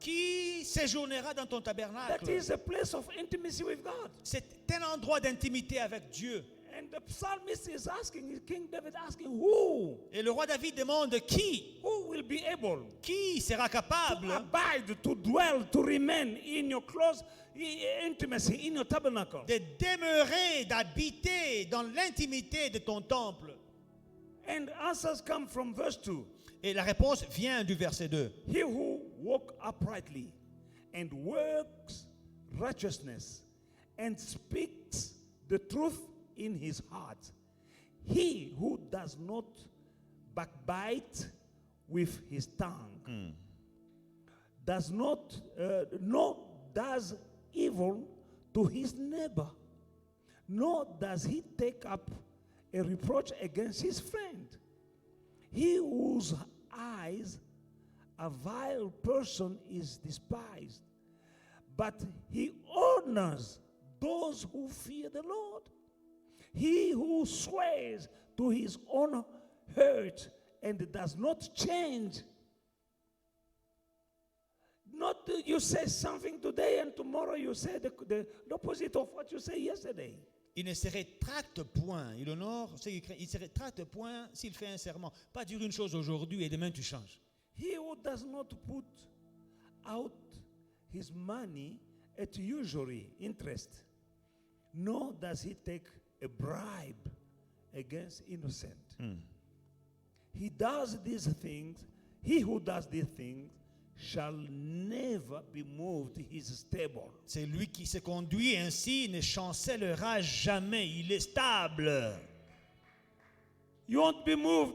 S3: Qui séjournera dans ton
S2: That
S3: tabernacle?
S2: is a place of intimacy with God.
S3: C'est un endroit d'intimité avec Dieu.
S2: And the psalmist is asking, King David asking, who?
S3: Et le roi David demande qui?
S2: Who will be able
S3: Qui sera
S2: to
S3: capable
S2: abide, to dwell, to remain in your close intimacy, in your tabernacle?
S3: de demeurer, d'habiter dans l'intimité de ton temple?
S2: And answers come from verse 2.
S3: Et la réponse vient du verset 2.
S2: He who walk uprightly and works righteousness and speaks the truth in his heart. He who does not backbite with his tongue, does not does evil to his neighbor, nor does he take up a reproach against his friend. He whose eyes a vile person is despised, but he honors those who fear the Lord. He who swears to his own hurt and does not change. Not that you say something today and tomorrow you say the opposite of what you say yesterday.
S3: Il ne se rétracte point. Il honore ce qu'il craint. Il se rétracte point s'il fait un serment. Pas dire une chose aujourd'hui et demain tu changes.
S2: He who does not put out his money at usury interest, nor does he take a bribe against innocent. He does these things, he who does these things shall never be moved. He is stable.
S3: C'est lui qui se conduit ainsi ne chancellera jamais. Il est stable.
S2: You won't be moved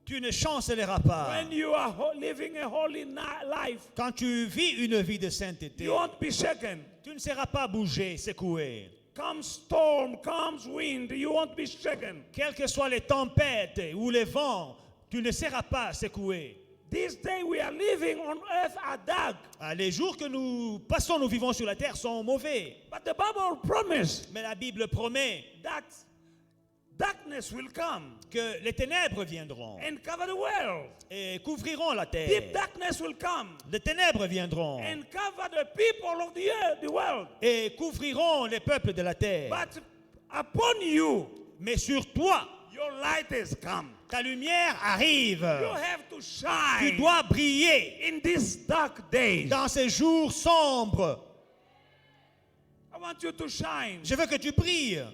S3: Tu ne chancelleras pas.
S2: when you are living a holy life.
S3: Quand tu vis une vie de sainteté,
S2: You won't be shaken.
S3: tu ne seras pas bougé, secoué.
S2: Comes storm, comes wind, you won't be shaken.
S3: Quelles que soient les tempêtes ou les vents, tu ne seras pas secoué.
S2: This day we are living on earth are dark.
S3: Ah, les jours que nous passons, nous vivons sur la terre sont mauvais.
S2: But the Bible promised
S3: Mais la Bible promet
S2: that darkness will come
S3: que les ténèbres viendront
S2: and cover the world.
S3: et couvriront la
S2: Deep
S3: terre.
S2: darkness will come
S3: Les ténèbres viendront
S2: and cover the people of the earth, the world.
S3: et couvriront les peuples de la terre.
S2: But upon you,
S3: Mais sur toi,
S2: your light has come.
S3: ta lumière arrive.
S2: You have to
S3: Tu
S2: shine
S3: dois briller
S2: in these dark days.
S3: dans ces jours sombres.
S2: I want you to shine.
S3: Je veux que tu brilles.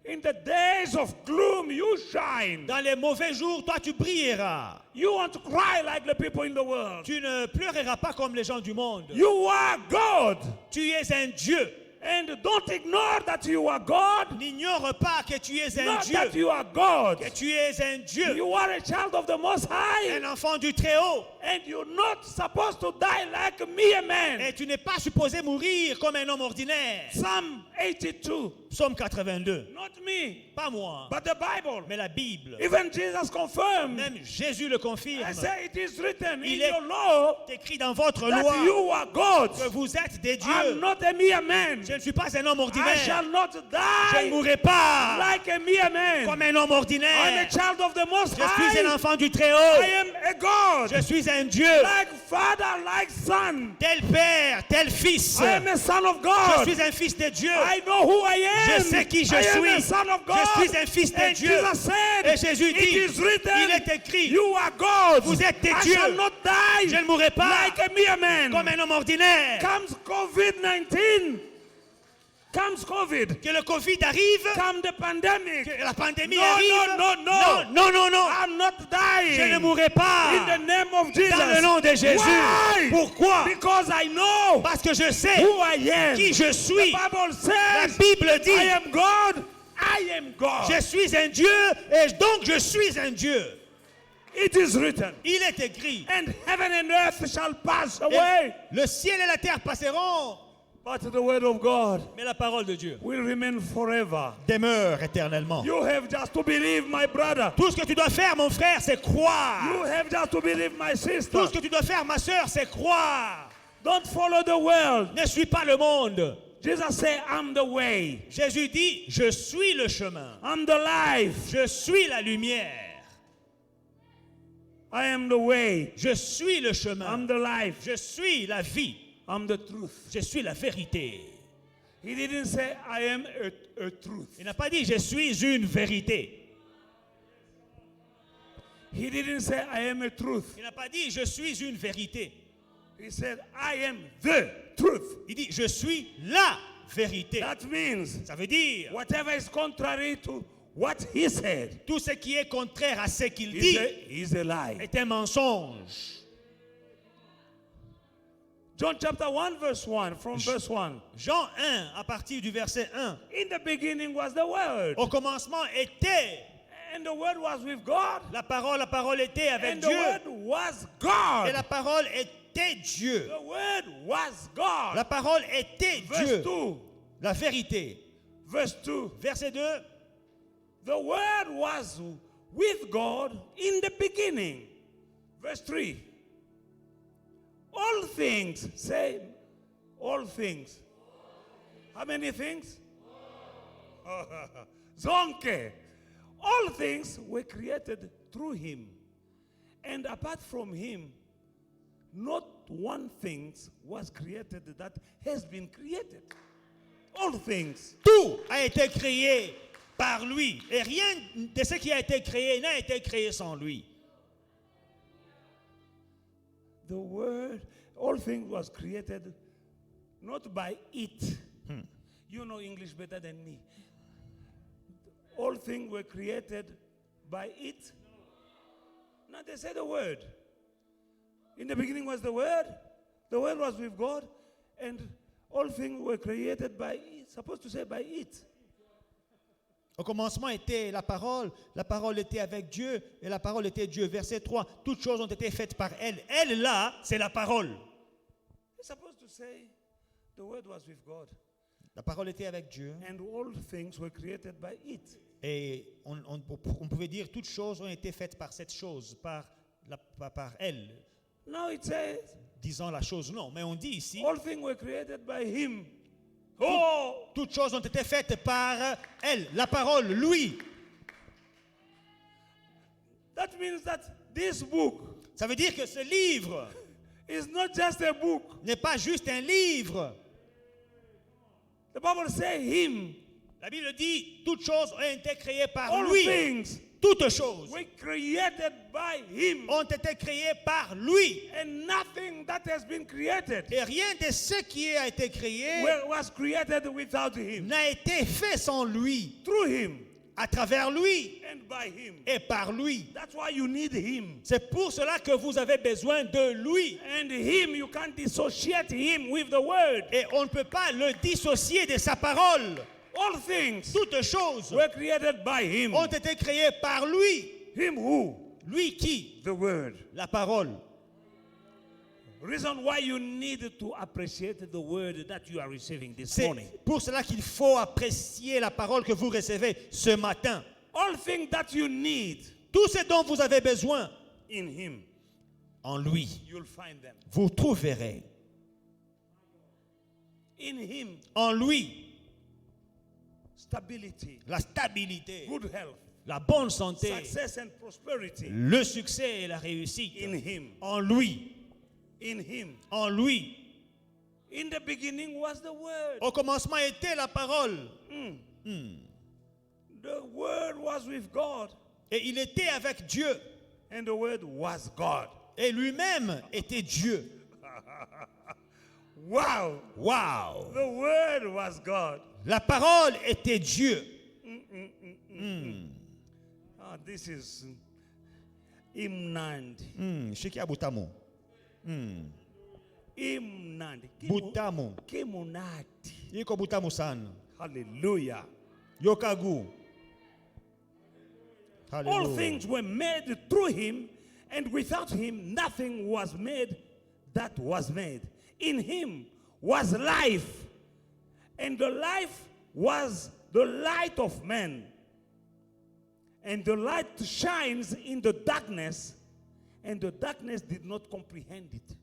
S2: In the days of gloom, you shine.
S3: Dans les mauvais jours, toi, tu brilleras.
S2: You want to cry like the people in the world.
S3: Tu ne pleureras pas comme les gens du monde.
S2: You are God.
S3: Tu es un Dieu.
S2: And don't ignore that you are God.
S3: N'ignore pas que tu es un
S2: Not that
S3: Dieu.
S2: you are God.
S3: Que tu es un Dieu.
S2: You are a child of the Most High.
S3: Un enfant du Très-Haut.
S2: And you're not supposed to die like me, a man.
S3: Et tu n'es pas supposé mourir comme un homme ordinaire.
S2: Psalm 82.
S3: Psaume 82.
S2: Not me,
S3: Pas moi,
S2: but the Bible.
S3: mais la Bible.
S2: Even Jesus confirmed.
S3: Même Jésus le confirme.
S2: I say it is written in
S3: Il est
S2: your law
S3: C'est écrit dans votre
S2: that
S3: loi
S2: you are God.
S3: que vous êtes des
S2: I'm
S3: dieux.
S2: not a mere man.
S3: Je ne suis pas un homme
S2: I shall
S3: ordinaire.
S2: not
S3: Je ne
S2: die
S3: mourrai pas
S2: like a mere
S3: comme
S2: man.
S3: un homme
S2: I'm a
S3: ordinaire.
S2: child of the Most
S3: Je suis un
S2: High.
S3: enfant du
S2: I
S3: Très-Haut.
S2: am a God.
S3: Je suis un Dieu.
S2: Like father, like son.
S3: Tel père, tel fils.
S2: I am a son of
S3: Je
S2: God.
S3: suis un fils de Dieu.
S2: I know who I am.
S3: Je sais qui je
S2: I am
S3: suis.
S2: a son of God.
S3: Je suis un fils de
S2: And
S3: Dieu.
S2: Jesus said,
S3: Et Jésus
S2: it
S3: dit,
S2: is written,
S3: il est écrit,
S2: you are God.
S3: vous êtes des
S2: I
S3: dieux.
S2: shall not die
S3: Je ne mourrai pas
S2: like a mere man.
S3: comme un homme ordinaire.
S2: Comes COVID-19. Comes COVID.
S3: Que le Covid arrive,
S2: Come the pandemic.
S3: que la pandémie
S2: No,
S3: arrive.
S2: no, no,
S3: non, non, non.
S2: I'm not dying.
S3: Je ne mourrai pas.
S2: In the name of Jesus.
S3: Dans le nom de Jésus.
S2: Why?
S3: Pourquoi?
S2: Because I know
S3: Parce que je sais
S2: who I am.
S3: qui je suis.
S2: The Bible
S3: La
S2: says,
S3: Bible dit,
S2: I am God. I am God.
S3: je suis un Dieu et donc je suis un Dieu.
S2: It is written.
S3: Il est écrit.
S2: And heaven and earth shall pass
S3: Et
S2: away.
S3: le ciel et la terre passeront,
S2: But the word of God
S3: mais la parole de Dieu
S2: will remain forever.
S3: demeure éternellement.
S2: You have just to believe, my brother.
S3: Tout ce que tu dois faire, mon frère, c'est croire.
S2: You have just to believe, my
S3: Tout
S2: sister.
S3: ce que tu dois faire, ma soeur, c'est croire.
S2: Don't follow the world.
S3: Ne suis pas le monde.
S2: Jesus said, I'm the way.
S3: Jésus dit, je suis le chemin.
S2: I'm the life.
S3: Je suis la lumière.
S2: I am the way.
S3: Je suis le
S2: I'm
S3: chemin.
S2: the life.
S3: Je suis la vie.
S2: I'm the truth.
S3: Je suis la vérité.
S2: He didn't say, I am a truth.
S3: Il n'a pas dit, je suis une vérité.
S2: He didn't say, I am a truth.
S3: Il n'a pas dit, je suis une vérité.
S2: He said, I am the truth.
S3: Il dit, je suis la vérité.
S2: That means
S3: Ça veut dire,
S2: whatever is contrary to what he said
S3: tout ce qui est contraire à ce qu'il
S2: is
S3: dit
S2: is a lie.
S3: est un mensonge.
S2: John chapter 1 verse 1, from verse 1.
S3: Jean 1, à partir du verset 1.
S2: In the beginning was the Word.
S3: Au commencement était
S2: And the Word was with God.
S3: la parole était avec
S2: And the
S3: Dieu.
S2: Word was
S3: Et
S2: God.
S3: la parole était Dieu.
S2: The Word was God.
S3: La parole était
S2: Verse
S3: Dieu.
S2: 2.
S3: La vérité.
S2: Verse 2.
S3: Verset 2.
S2: The Word was with God in the beginning. Verse 3. All things, say, all things. How many things? Zonke. All things were created through him. And apart from him, not one thing was created that has been created. All things.
S3: Tout a été créé par lui. Et rien de ce qui a été créé n'a été créé sans lui.
S2: The word, all things was created not by it. You know English better than me. All things were created by it. Now they say the word. In the beginning was the word was with God, and all things were created by it. Supposed to say by it.
S3: Au commencement était la parole était avec Dieu, et la parole était Dieu. Verset 3, toutes choses ont été faites par elle. Elle, là, c'est la parole.
S2: It's supposed to say the word was with God,
S3: La parole était avec Dieu,
S2: and all things were created by it.
S3: et on pouvait dire toutes choses ont été faites par cette chose, par elle.
S2: Now it says
S3: Disons la chose, non, mais on dit ici,
S2: all things were created by him. Oh,
S3: toutes choses ont été faites par elle, la parole, lui.
S2: That means that this book
S3: Ça veut dire que ce livre
S2: is not just a book.
S3: n'est pas juste un livre.
S2: The Bible says him.
S3: La Bible dit, toutes choses ont été créées par
S2: All
S3: lui.
S2: things
S3: Toutes choses
S2: were created by him.
S3: ont été créées par lui.
S2: And nothing that has been created
S3: Et rien de ce qui a été créé
S2: was created without him.
S3: n'a été fait sans lui.
S2: Through him
S3: À travers lui
S2: and by him.
S3: et par lui.
S2: That's why you need him.
S3: C'est pour cela que vous avez besoin de lui.
S2: And him, you can't dissociate him with the word.
S3: Et on ne peut pas le dissocier de sa parole.
S2: All things
S3: Toutes choses
S2: were created by him.
S3: ont été créées par lui.
S2: Him who?
S3: Lui qui?
S2: The word.
S3: La parole.
S2: Reason why you need to appreciate the word that you are receiving this
S3: C'est
S2: morning.
S3: pour cela qu'il faut apprécier la parole que vous recevez ce matin.
S2: All things that you need
S3: Tout ce dont vous avez besoin
S2: in him,
S3: en lui,
S2: you'll find them.
S3: vous trouverez.
S2: In him,
S3: En lui,
S2: stability,
S3: la stabilité,
S2: good health,
S3: la bonne santé,
S2: success and prosperity.
S3: le succès et la réussite.
S2: In him,
S3: En lui,
S2: in him.
S3: en lui.
S2: In the beginning was the word.
S3: Au commencement était la parole.
S2: The word was with God,
S3: Et il était avec Dieu.
S2: and the word was God.
S3: Et lui-même était Dieu.
S2: Wow!
S3: Waouh!
S2: The word was God.
S3: La parole était Dieu.
S2: This is Imnandi.
S3: Shiki abutamo.
S2: Imnandi.
S3: Butamo.
S2: Kimunati.
S3: Iko butamo sana.
S2: Hallelujah.
S3: Yokagu.
S2: All
S3: Hallelujah.
S2: things were made through him, and without him nothing was made that was made. In him was life, and the life was the light of men. And the light shines in the darkness, and the darkness did not comprehend it.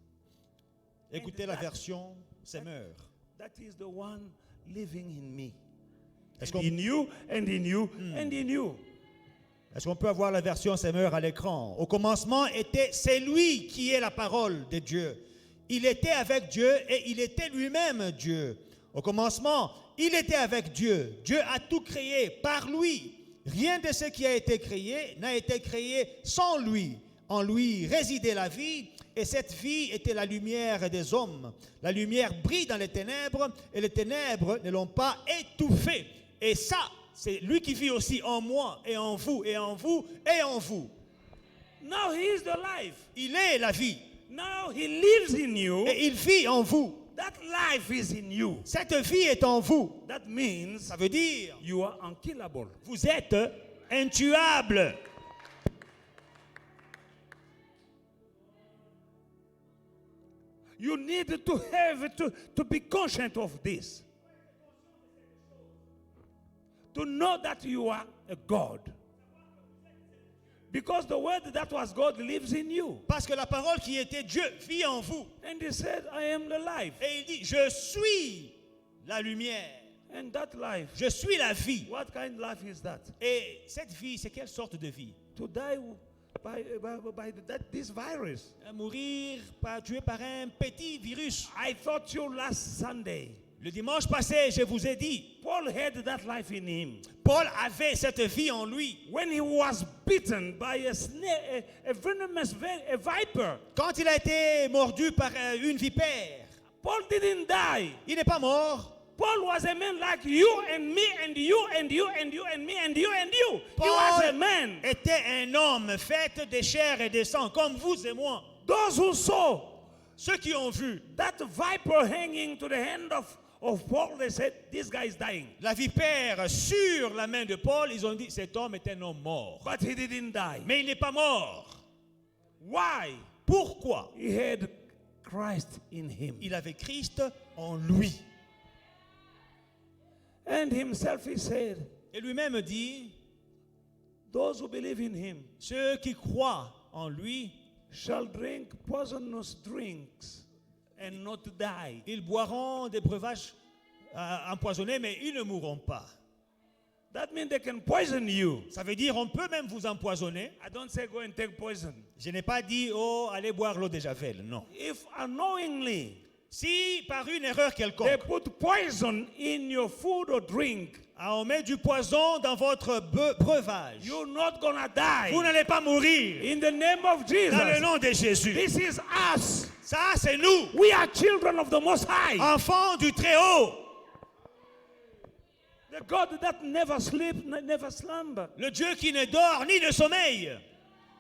S3: Écoutez la version Semeur.
S2: That is the one living in me.
S3: Est-ce
S2: And
S3: qu'on
S2: in you, and in you, and in you.
S3: est-ce qu'on peut avoir la version Semeur à l'écran? Au commencement était, c'est lui qui est la parole de Dieu. Il était avec Dieu et il était lui-même Dieu. Au commencement, il était avec Dieu. Dieu a tout créé par lui. Rien de ce qui a été créé n'a été créé sans lui. En lui résidait la vie, et cette vie était la lumière des hommes. La lumière brille dans les ténèbres, et les ténèbres ne l'ont pas étouffée. Et ça, c'est lui qui vit aussi en moi, et en vous, et en vous, et en vous.
S2: Now he is the life.
S3: Il est la vie,
S2: Now he lives in you.
S3: et il vit en vous.
S2: That life is in you.
S3: Cette vie est en vous.
S2: That means
S3: Ça veut dire,
S2: you are unkillable.
S3: vous êtes intuable.
S2: You need to be conscious of this. To know that you are a God. Because the word that was God lives in you.
S3: Parce que la parole qui était Dieu vit en vous.
S2: And he said, I am the life.
S3: Et il dit, je suis la lumière.
S2: And that life,
S3: Je suis la vie.
S2: what kind of life is that?
S3: Et cette vie, c'est quelle sorte de vie?
S2: To die by this virus.
S3: Mourir tué par un petit virus.
S2: I thought you last Sunday.
S3: Le dimanche passé, je vous ai dit,
S2: Paul had that life in him.
S3: Paul avait cette vie en lui.
S2: When he was bitten by a snake, a venomous viper,
S3: Quand il a été mordu par une vipère,
S2: Paul didn't die.
S3: il n'est pas mort.
S2: Paul was a man like you and me and you and you and you and me and you and you. He was a
S3: Paul
S2: man.
S3: était un homme fait de chair et de sang, comme vous et moi.
S2: Those who saw
S3: Ceux qui ont vu
S2: that viper hanging to the hand of Paul, they said, this guy is dying.
S3: la vipère sur la main de Paul, ils ont dit, cet homme est un homme mort.
S2: But he didn't die.
S3: Mais il n'est pas mort.
S2: Why?
S3: Pourquoi?
S2: He had Christ in him.
S3: Il avait Christ en lui.
S2: And himself he said,
S3: Et lui-même dit,
S2: those who believe in him
S3: ceux qui croient en lui,
S2: shall drink poisonous drinks and not die.
S3: ils boiront des breuvages empoisonnés, mais ils ne mourront pas.
S2: That means they can poison you.
S3: Ça veut dire on peut même vous empoisonner.
S2: I don't say go and take poison.
S3: Je n'ai pas dit, oh, allez boire l'eau de Javel. Non.
S2: If unknowingly
S3: Si par une erreur
S2: they
S3: quelconque,
S2: put poison in your food or drink,
S3: on met du poison dans votre breuvage,
S2: you're not gonna die.
S3: vous n'allez pas mourir.
S2: In the name of Jesus.
S3: Dans le nom de Jésus.
S2: This is us.
S3: Ça, c'est nous,
S2: We are children of the Most High.
S3: enfants du Très-Haut.
S2: The God that never sleeps, never slumber.
S3: Le Dieu qui ne dort ni ne sommeille.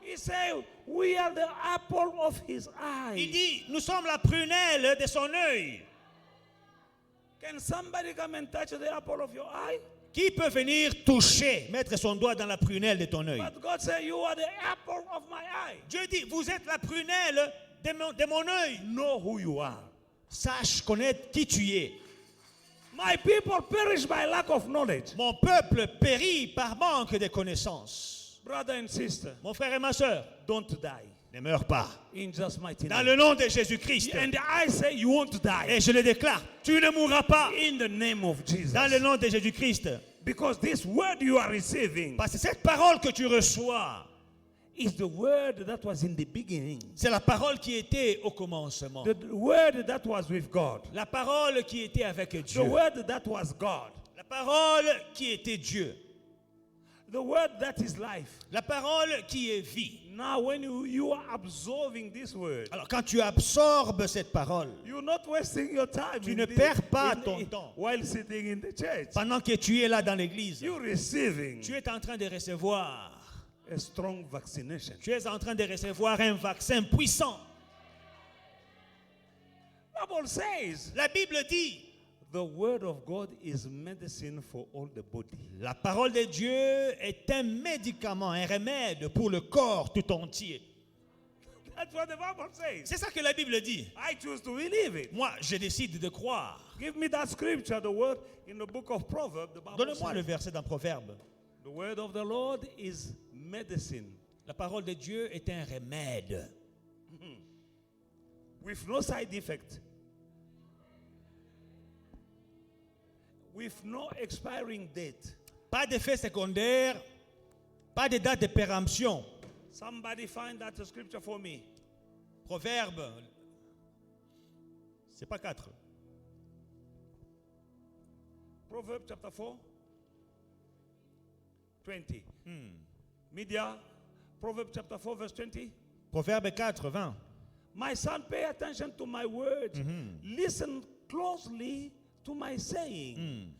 S2: He said, we are the apple of his
S3: Il
S2: eye.
S3: dit, nous sommes la prunelle de son œil.
S2: Can somebody come and touch the apple of your eye?
S3: Qui peut venir toucher, mettre son doigt dans la prunelle de ton œil?
S2: But God said, you are the apple of my eye.
S3: Dieu dit, vous êtes la prunelle de mon œil.
S2: Know who you are.
S3: Sache connaître qui tu es.
S2: My people perish by lack of knowledge.
S3: Mon peuple périt par manque de connaissances.
S2: Brother and sister,
S3: Mon frère et ma soeur,
S2: don't die.
S3: ne meurs pas.
S2: In Jesus' mighty
S3: Dans
S2: name.
S3: le nom de Jésus-Christ.
S2: And I say you won't die.
S3: Et je le déclare, tu ne mourras pas.
S2: In the name of Jesus.
S3: Dans le nom de Jésus-Christ.
S2: Because this word you are receiving
S3: Parce que cette parole que tu reçois,
S2: is the word that was in the beginning.
S3: c'est la parole qui était au commencement.
S2: The word that was with God.
S3: La parole qui était avec
S2: The
S3: Dieu.
S2: word that was God.
S3: La parole qui était Dieu.
S2: The word that is life.
S3: La parole qui est vie.
S2: Now when you are absorbing this word,
S3: Alors quand tu absorbes cette parole,
S2: you're not wasting your time
S3: Tu
S2: in
S3: ne
S2: the-
S3: perds pas
S2: in-
S3: ton
S2: in-
S3: temps.
S2: while sitting in the church.
S3: pendant que tu es là dans l'église,
S2: You're receiving
S3: tu es en train de recevoir,
S2: a strong vaccination.
S3: tu es en train de recevoir un vaccin puissant.
S2: Bible says
S3: La Bible dit,
S2: the word of God is medicine for all the body.
S3: la parole de Dieu est un médicament, un remède pour le corps tout entier.
S2: That's what the Bible says.
S3: C'est ça que la Bible dit.
S2: I choose to believe it.
S3: Moi, je décide de croire.
S2: Give me that scripture, the word in the book of Proverbs. The Bible
S3: Donne-moi le
S2: says,
S3: verset dans Proverbe.
S2: the word of the Lord is medicine
S3: La parole de Dieu est un remède
S2: with no side effect, with no expiring date.
S3: Pas d'effet secondaire, pas de date de péremption.
S2: Somebody find that scripture for me.
S3: Proverbe, c'est pas 4.
S2: Proverbs chapter 4, 20. Media, Proverbs chapter 4, verse 20.
S3: Proverbe 4, 20.
S2: My son, pay attention to my words. Listen closely to my saying.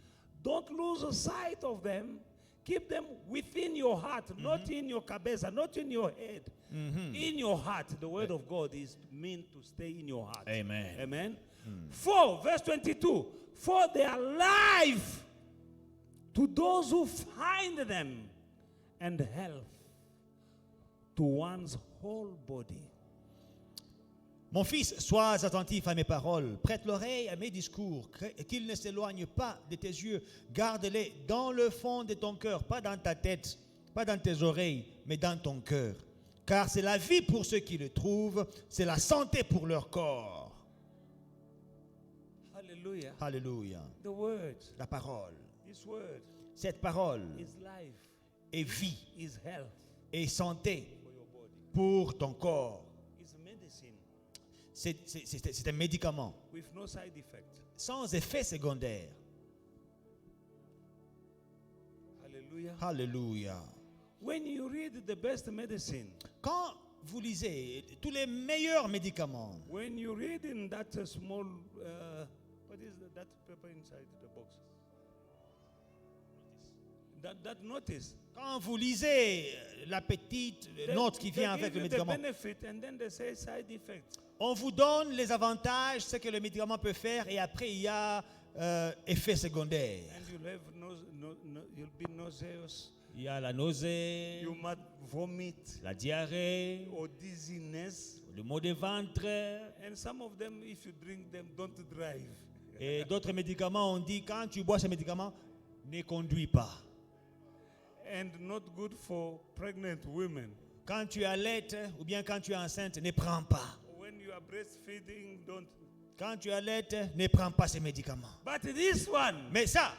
S2: Don't lose sight of them. Keep them within your heart, not in your cabeza, not in your head. In your heart. The word of God is meant to stay in your heart.
S3: Amen.
S2: Amen. 4, verse 22. For they are life to those who find them, and health to one's whole body.
S3: Mon fils, sois attentif à mes paroles, prête l'oreille à mes discours, qu'ils ne s'éloignent pas de tes yeux, garde-les dans le fond de ton cœur, pas dans ta tête, pas dans tes oreilles, mais dans ton cœur. Car c'est la vie pour ceux qui le trouvent, c'est la santé pour leur corps.
S2: Hallelujah.
S3: Alléluia.
S2: The word,
S3: La parole,
S2: this word
S3: cette parole
S2: is life,
S3: est vie
S2: is health
S3: et santé
S2: for your body.
S3: pour ton corps.
S2: It's medicine
S3: C'est un médicament
S2: with no side effect.
S3: sans effet secondaire.
S2: Hallelujah.
S3: Alléluia.
S2: When you read the best medicine,
S3: Quand vous lisez tous les meilleurs médicaments,
S2: when you read in that small, what is that paper inside the box? That notice.
S3: quand vous lisez la petite note qui vient avec
S2: give
S3: le
S2: you the
S3: médicament,
S2: benefit and then they say side effects.
S3: on vous donne les avantages, ce que le médicament peut faire, et après il y a effet secondaire.
S2: And you'll have you'll be nauseous.
S3: Il y a la nausée,
S2: You might vomit
S3: la diarrhée,
S2: or dizziness.
S3: le maux de ventre,
S2: And some of them, if you drink them, don't drive.
S3: et d'autres médicaments, on dit quand tu bois ces médicaments, ne conduis pas.
S2: And not good for pregnant women.
S3: Quand tu allaites ou bien quand tu es enceinte, ne prends pas.
S2: When you are breastfeeding, don't.
S3: Quand tu allaites, ne prends pas ces médicaments.
S2: But this one,
S3: Mais ça,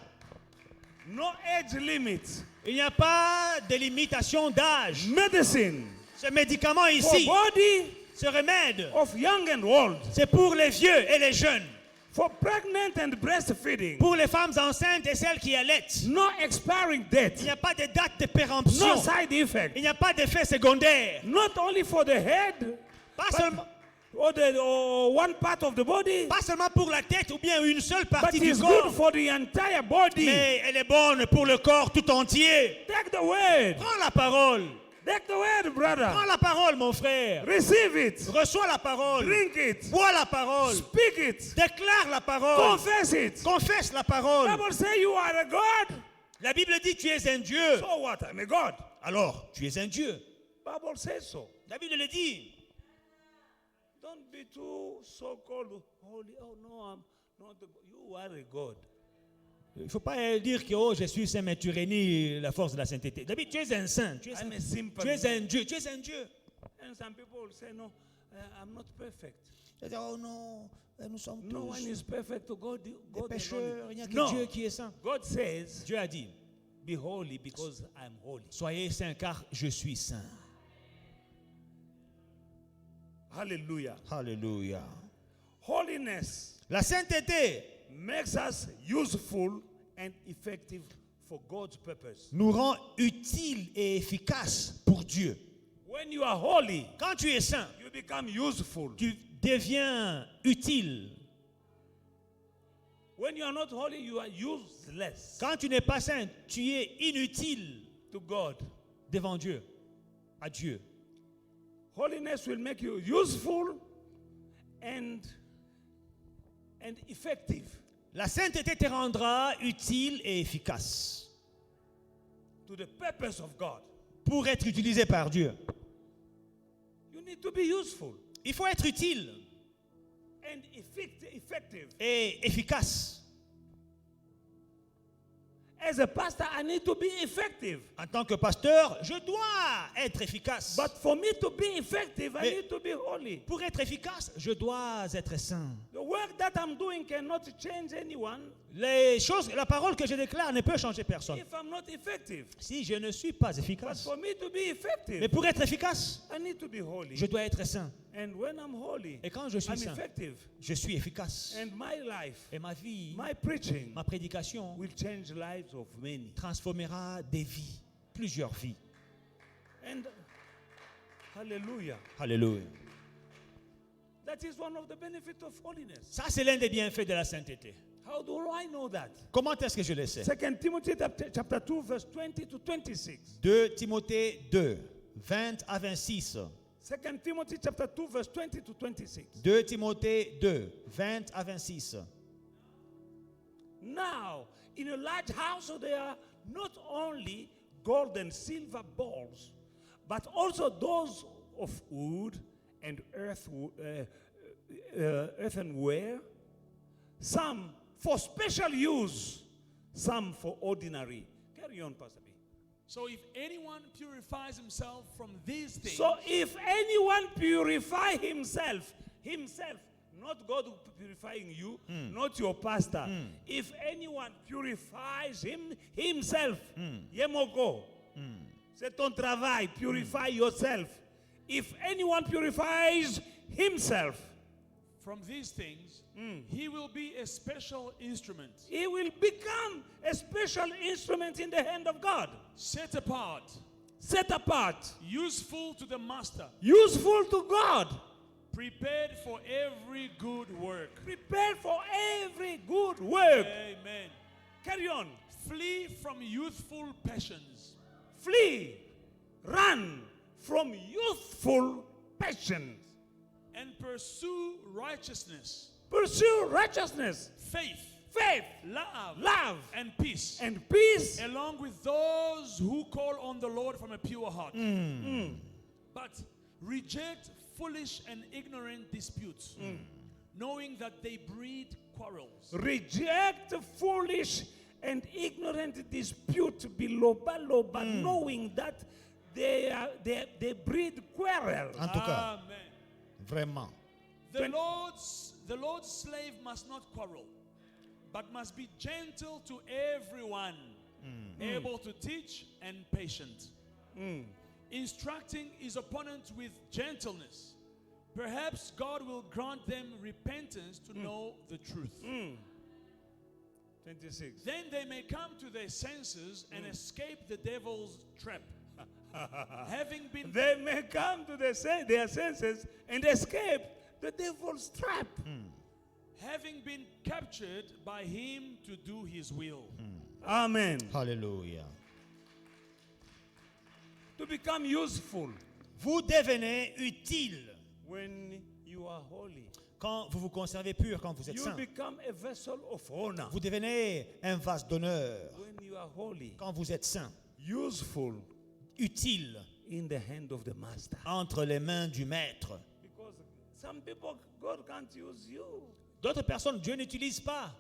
S2: No age limit.
S3: Il n'y a pas de limitation d'âge.
S2: Medicine
S3: Ce médicament
S2: for
S3: ici,
S2: body
S3: ce remède,
S2: of young and old.
S3: c'est pour les vieux et les jeunes.
S2: For pregnant and breastfeeding.
S3: Pour les femmes enceintes et celles qui allaitent.
S2: No expiring
S3: Il
S2: date.
S3: n'y a pas de date de péremption.
S2: No side effect.
S3: Il n'y a pas d'effet secondaire.
S2: Not only for the head,
S3: Pas seulement,
S2: or one part of the body,
S3: pas seulement pour la tête ou bien une seule
S2: but
S3: partie du
S2: it's
S3: corps.
S2: good for the entire body.
S3: Mais elle est bonne pour le corps tout entier.
S2: Take the word.
S3: Prends la parole.
S2: Take the word, brother.
S3: Prends la parole, mon frère.
S2: Receive it.
S3: Reçois la parole.
S2: Drink it.
S3: Bois la parole.
S2: Speak it.
S3: Déclare la parole.
S2: Confess it.
S3: Confesse la parole.
S2: Bible say you are a God.
S3: La Bible dit tu es un Dieu.
S2: So what? I'm a God.
S3: Alors, tu es un Dieu.
S2: Bible says so.
S3: La Bible le dit.
S2: Don't be too so-called holy. Oh no, I'm not. You are a God.
S3: Il ne faut pas dire que oh, je suis saint, mais tu réunis la force de la sainteté. David, tu es un saint. Tu es
S2: I'm a simple.
S3: tu es un Dieu. Tu es un Dieu.
S2: And some people say no, I'm not perfect.
S3: Oh non, nous sommes
S2: No
S3: tous
S2: one is perfect. God,
S3: des
S2: God
S3: pécheurs. Il n'y a que
S2: No.
S3: Dieu qui est saint.
S2: God says,
S3: Dieu a dit,
S2: be holy because I'm holy.
S3: soyez saints car je suis saint.
S2: Hallelujah.
S3: Alléluia.
S2: Holiness
S3: La sainteté
S2: makes us useful and effective for God's purpose.
S3: nous rend utiles et efficaces pour Dieu.
S2: When you are holy,
S3: Quand tu es saint,
S2: you become useful.
S3: tu deviens utile.
S2: When you are not holy, you are useless
S3: Quand tu n'es pas saint, tu es inutile
S2: to God.
S3: devant Dieu, à Dieu.
S2: Holiness will make you useful and effective
S3: La sainteté te rendra utile et efficace
S2: to the purpose of God.
S3: pour être utilisé par Dieu.
S2: You need to be useful
S3: Il faut être utile
S2: and effective.
S3: et efficace.
S2: As a pastor, I need to be effective.
S3: En tant que pasteur, je dois être efficace.
S2: But for me to be effective, I
S3: Mais-
S2: need to be holy.
S3: Pour être efficace, je dois être saint.
S2: The work that I'm doing cannot change anyone
S3: Les choses, la parole que je déclare ne peut changer personne.
S2: if I'm not effective.
S3: Si je ne suis pas
S2: But
S3: efficace.
S2: for me to be
S3: Mais
S2: effective,
S3: pour être efficace,
S2: I need to be holy.
S3: je dois être saint.
S2: And when I'm holy,
S3: Et quand je suis
S2: I'm
S3: saint,
S2: effective.
S3: je suis efficace.
S2: And my life,
S3: Et ma vie,
S2: my preaching
S3: ma prédication
S2: will change lives of many.
S3: transformera des vies, plusieurs vies.
S2: And hallelujah.
S3: Alléluia.
S2: That is one of the benefits of holiness.
S3: Ça, c'est l'un des bienfaits de la sainteté.
S2: How do I know that?
S3: Comment est-ce que je le sais?
S2: 2 Timothy chapter 2, verse 20 to 26.
S3: 2 Timothée 2, 20 à 26.
S2: 2 Timothy chapter 2, verse 20 to 26.
S3: 2 Timothée 2, 20 à 26.
S2: Now, in a large house there are not only gold and silver bowls, but also those of wood and earthenware, some for special use, some for ordinary. Carry on, Pastor B.
S4: So if anyone purifies himself from these things,
S2: So if anyone purify himself, not God purifying you, not your pastor. If anyone purifies himself, Yemoko, c'est ton travail, purify yourself. If anyone purifies himself,
S4: from these things, he will be a special instrument,
S2: he will become a special instrument in the hand of God.
S4: set apart,
S2: Set apart,
S4: useful to the master,
S2: useful to God,
S4: prepared for every good work.
S2: prepared for every good work.
S4: Amen.
S2: Carry on.
S4: Flee from youthful passions.
S2: Flee, run from youthful passions.
S4: And pursue righteousness,
S2: Pursue righteousness,
S4: faith,
S2: faith,
S4: love, and peace,
S2: and peace,
S4: along with those who call on the Lord from a pure heart. But reject foolish and ignorant disputes, knowing that they breed quarrels.
S2: Reject foolish and ignorant dispute, biloba loba, knowing that they breed quarrel.
S3: En tout cas,
S4: Amen.
S3: vraiment.
S4: The Lord's slave must not quarrel, but must be gentle to everyone, able to teach, and patient. Instructing his opponent with gentleness. Perhaps God will grant them repentance to know the truth.
S2: 26.
S4: Then they may come to their senses and escape the devil's trap. Having been
S2: They may come to their senses and escape the devil's trap.
S4: having been captured by him to do his will.
S2: Amen.
S3: Alléluia.
S2: To become useful
S3: Vous devenez utile
S2: when you are holy.
S3: quand vous vous conservez pur, quand vous êtes
S2: You
S3: saint.
S2: become a vessel of honor
S3: Vous devenez un vase d'honneur
S2: when you are holy.
S3: quand vous êtes saint.
S2: Useful
S3: Utile
S2: in the hand of the master.
S3: entre les mains du maître.
S2: Because some people, God can't use you.
S3: D'autres personnes, Dieu n'utilise pas.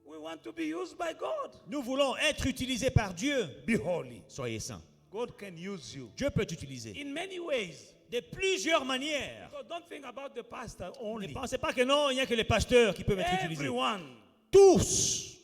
S2: We want to be used by God.
S3: Nous voulons être utilisés par Dieu.
S2: Be holy.
S3: Soyez saints.
S2: God can use you
S3: Dieu peut t'utiliser
S2: in many ways.
S3: de plusieurs manières.
S2: So don't think about the pastor
S3: Ne
S2: only.
S3: pensez pas que non, il n'y a que les pasteurs qui peuvent être utilisés.
S2: Everyone,
S3: Tous,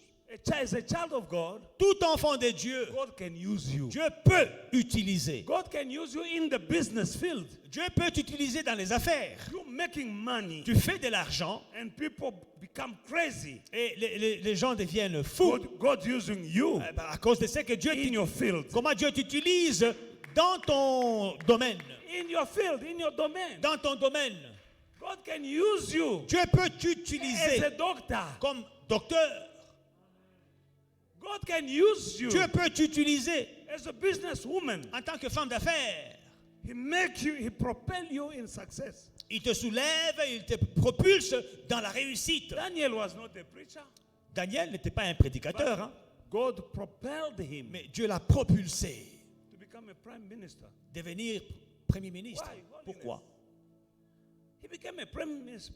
S2: as a child of God,
S3: tout enfant de Dieu,
S2: God can use you.
S3: Dieu peut utiliser.
S2: God can use you in the business field.
S3: Dieu peut t'utiliser dans les affaires.
S2: You're making money
S3: Tu fais de l'argent
S2: and people become crazy.
S3: et les gens deviennent fous
S2: God using you
S3: à cause de ce que Dieu
S2: in your field.
S3: comment Dieu t'utilise dans ton domaine.
S2: In your field, in your domain.
S3: Dans ton domaine,
S2: God can use you
S3: Dieu peut
S2: as
S3: t'utiliser
S2: a doctor.
S3: comme docteur.
S2: God can use you
S3: Dieu peut t'utiliser
S2: as a businesswoman.
S3: en tant que femme d'affaires.
S2: He propel you in success.
S3: Il te soulève, il te propulse dans la réussite.
S2: Daniel was not a preacher.
S3: Daniel n'était pas un prédicateur, hein,
S2: God propelled him
S3: mais Dieu l'a propulsé
S2: to become a prime minister.
S3: devenir premier ministre.
S2: Why? Holiness.
S3: Pourquoi?
S2: He became a prime minister.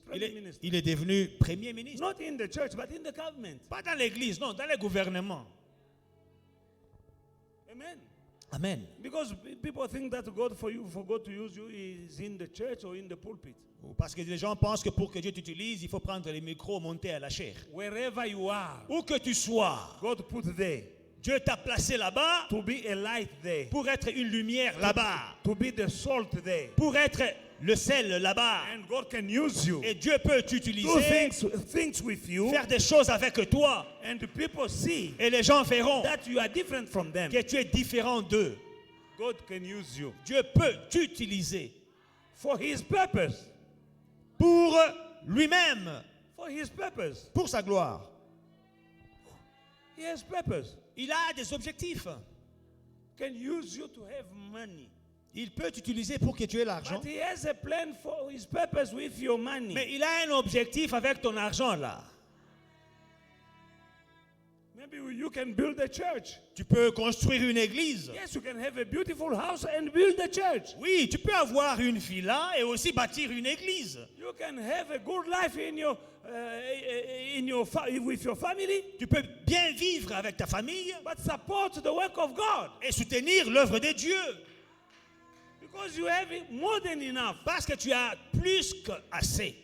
S3: Il est devenu premier ministre.
S2: Not in the church, but in the government.
S3: Pas dans l'église, non, dans le gouvernement.
S2: Amen.
S3: Amen.
S2: Because people think that God for God to use you is in the church or in the pulpit.
S3: Parce que les gens pensent que pour que Dieu t'utilise, il faut prendre les micros, monter à la chair.
S2: Wherever you are,
S3: Où que tu sois,
S2: God put there
S3: Dieu t'a placé là-bas
S2: to be a light there,
S3: pour être une lumière là-bas,
S2: to be the salt there.
S3: pour être le sel là-bas.
S2: And God can use you.
S3: Et Dieu peut
S2: Do
S3: t'utiliser,
S2: things with you,
S3: faire des choses avec toi.
S2: and the people see
S3: Et les gens verront
S2: that you are different from them.
S3: que tu es différent d'eux.
S2: God can use you
S3: Dieu peut t'utiliser
S2: for His purpose.
S3: pour lui-même,
S2: For His purpose.
S3: pour sa gloire.
S2: He has purpose.
S3: Il a des objectifs.
S2: Can use you to have money.
S3: Il peut t'utiliser pour que tu aies l'argent.
S2: But He has a plan for His purpose with your money.
S3: Mais il a un objectif avec ton argent là.
S2: Maybe you can build a church.
S3: Tu peux construire une église.
S2: Yes, you can have a beautiful house and build a church.
S3: Oui, tu peux avoir une villa et aussi bâtir une église.
S2: You can have a good life with your family,
S3: Tu peux bien vivre avec ta famille
S2: but support the work of God
S3: et soutenir l'œuvre de Dieu.
S2: because you have more than enough.
S3: Parce que tu as plus qu'assez.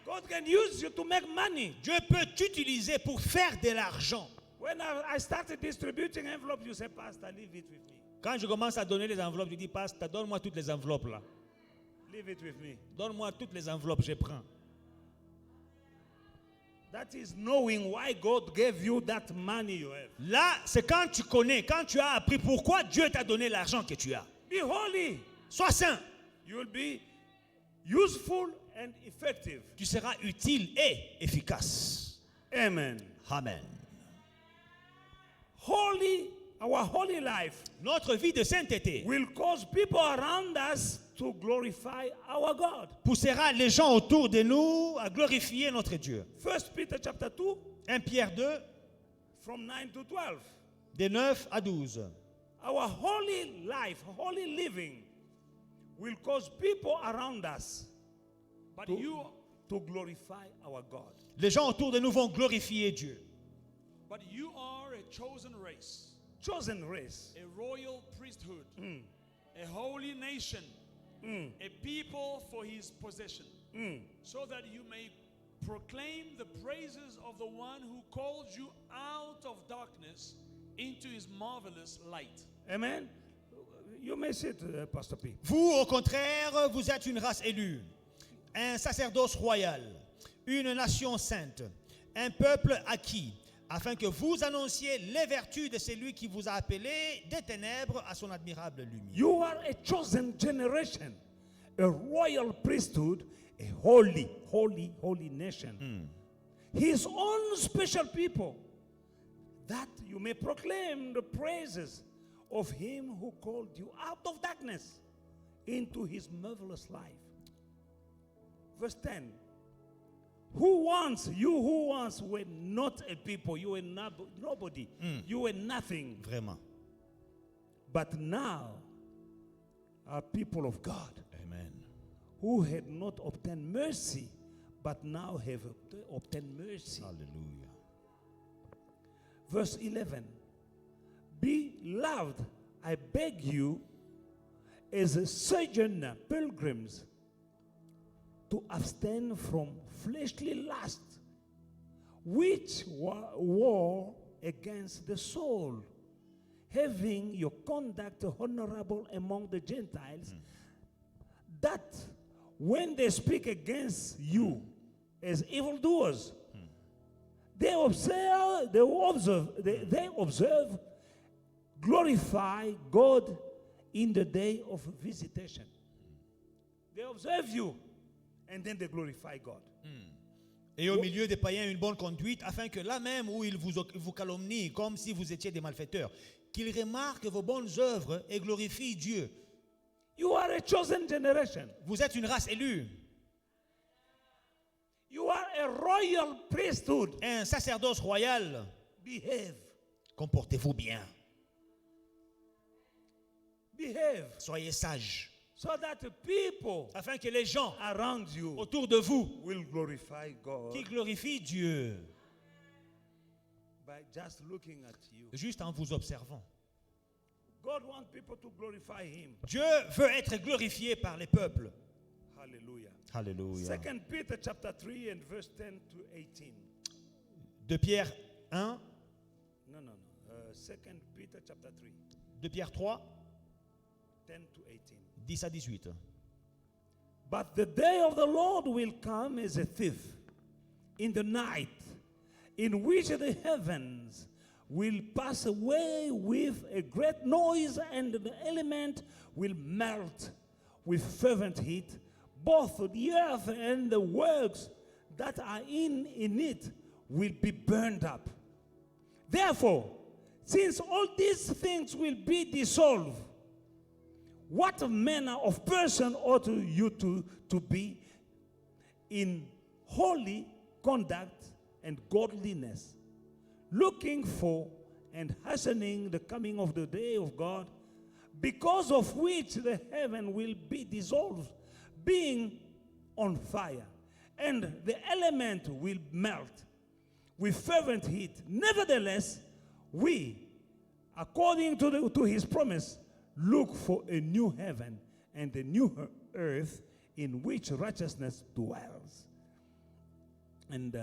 S2: God can use you to make money.
S3: Dieu peut t'utiliser pour faire de l'argent.
S2: When I started distributing envelopes, you say, Pastor, leave it with me.
S3: Quand je commence à donner les enveloppes, je dis, Pasteur, donne-moi toutes les enveloppes là.
S2: Leave it with me.
S3: Donne-moi toutes les enveloppes, je prends.
S2: That is knowing why God gave you that money you have.
S3: Là, c'est quand tu connais, quand tu as appris pourquoi Dieu t'a donné l'argent que tu as.
S2: Be holy.
S3: Sois saint.
S2: You will be useful and effective.
S3: Tu seras utile et efficace.
S2: Amen.
S3: Amen.
S2: Our holy life
S3: Notre vie de sainteté
S2: will cause people around us to glorify our God.
S3: poussera les gens autour de nous à glorifier notre Dieu.
S2: 1 Peter chapter 2,
S3: 1 Pierre 2,
S2: from 9 to 12.
S3: de 9 à 12.
S2: Our holy life, holy living, will cause people around us
S4: But
S2: to,
S4: you
S2: to glorify our God.
S3: Les gens autour de nous vont glorifier Dieu.
S4: are a chosen race,
S2: Chosen race.
S4: a royal priesthood, a holy nation, a people for his possession, so that you may proclaim the praises of the one who called you out of darkness into his marvelous light.
S2: Amen. You may sit, Pastor P.
S3: Vous, au contraire, vous êtes une race élue, un sacerdoce royal, une nation sainte, un peuple acquis, afin que vous annonciez les vertus de celui qui vous a appelé des ténèbres à son admirable lumière.
S2: You are a chosen generation, a royal priesthood, a holy, holy, holy nation. His own special people, that you may proclaim the praises of him who called you out of darkness into his marvelous life. Verse 10. Who once were not a people, you were nobody, you were nothing,
S3: Vraiment.
S2: but now are people of God,
S3: Amen.
S2: who had not obtained mercy, but now have obtained mercy.
S3: Alléluia.
S2: Verse 11. Beloved, I beg you, as a sojourner, pilgrims, to abstain from fleshly lust, which war against the soul, having your conduct honorable among the Gentiles, that when they speak against you as evildoers, they observe, glorify God in the day of visitation. They observe you, and then they glorify God.
S3: Et au milieu des païens, une bonne conduite, afin que là même où ils vous calomnient, comme si vous étiez des malfaiteurs, qu'ils remarquent vos bonnes œuvres et glorifient Dieu.
S2: You are a chosen generation.
S3: Vous êtes une race élue,
S2: You are a royal priesthood.
S3: un sacerdoce royal.
S2: Behave.
S3: Comportez-vous bien.
S2: Behave.
S3: Soyez sages,
S2: So that the people
S3: afin que les gens
S2: around you
S3: autour de vous
S2: will glorify God
S3: qui glorifient Dieu,
S2: by just looking at you.
S3: juste en vous observant.
S2: God wants people to glorify Him.
S3: Dieu veut être glorifié par les peuples.
S2: Hallelujah.
S3: Alléluia.
S2: 2 Peter chapter 3 and verse 10 to 18.
S3: De Pierre 1,
S2: No. 2 Peter chapter 3,
S3: de Pierre 3,
S2: 10 to 18.
S3: 10 à 18.
S2: But the day of the Lord will come as a thief in the night, in which the heavens will pass away with a great noise, and the element will melt with fervent heat. Both the earth and the works that are in it will be burned up. Therefore, since all these things will be dissolved, what manner of person ought you to be in holy conduct and godliness, looking for and hastening the coming of the day of God, because of which the heaven will be dissolved, being on fire, and the element will melt with fervent heat. Nevertheless, we, according to his promise, look for a new heaven and a new earth in which righteousness dwells. And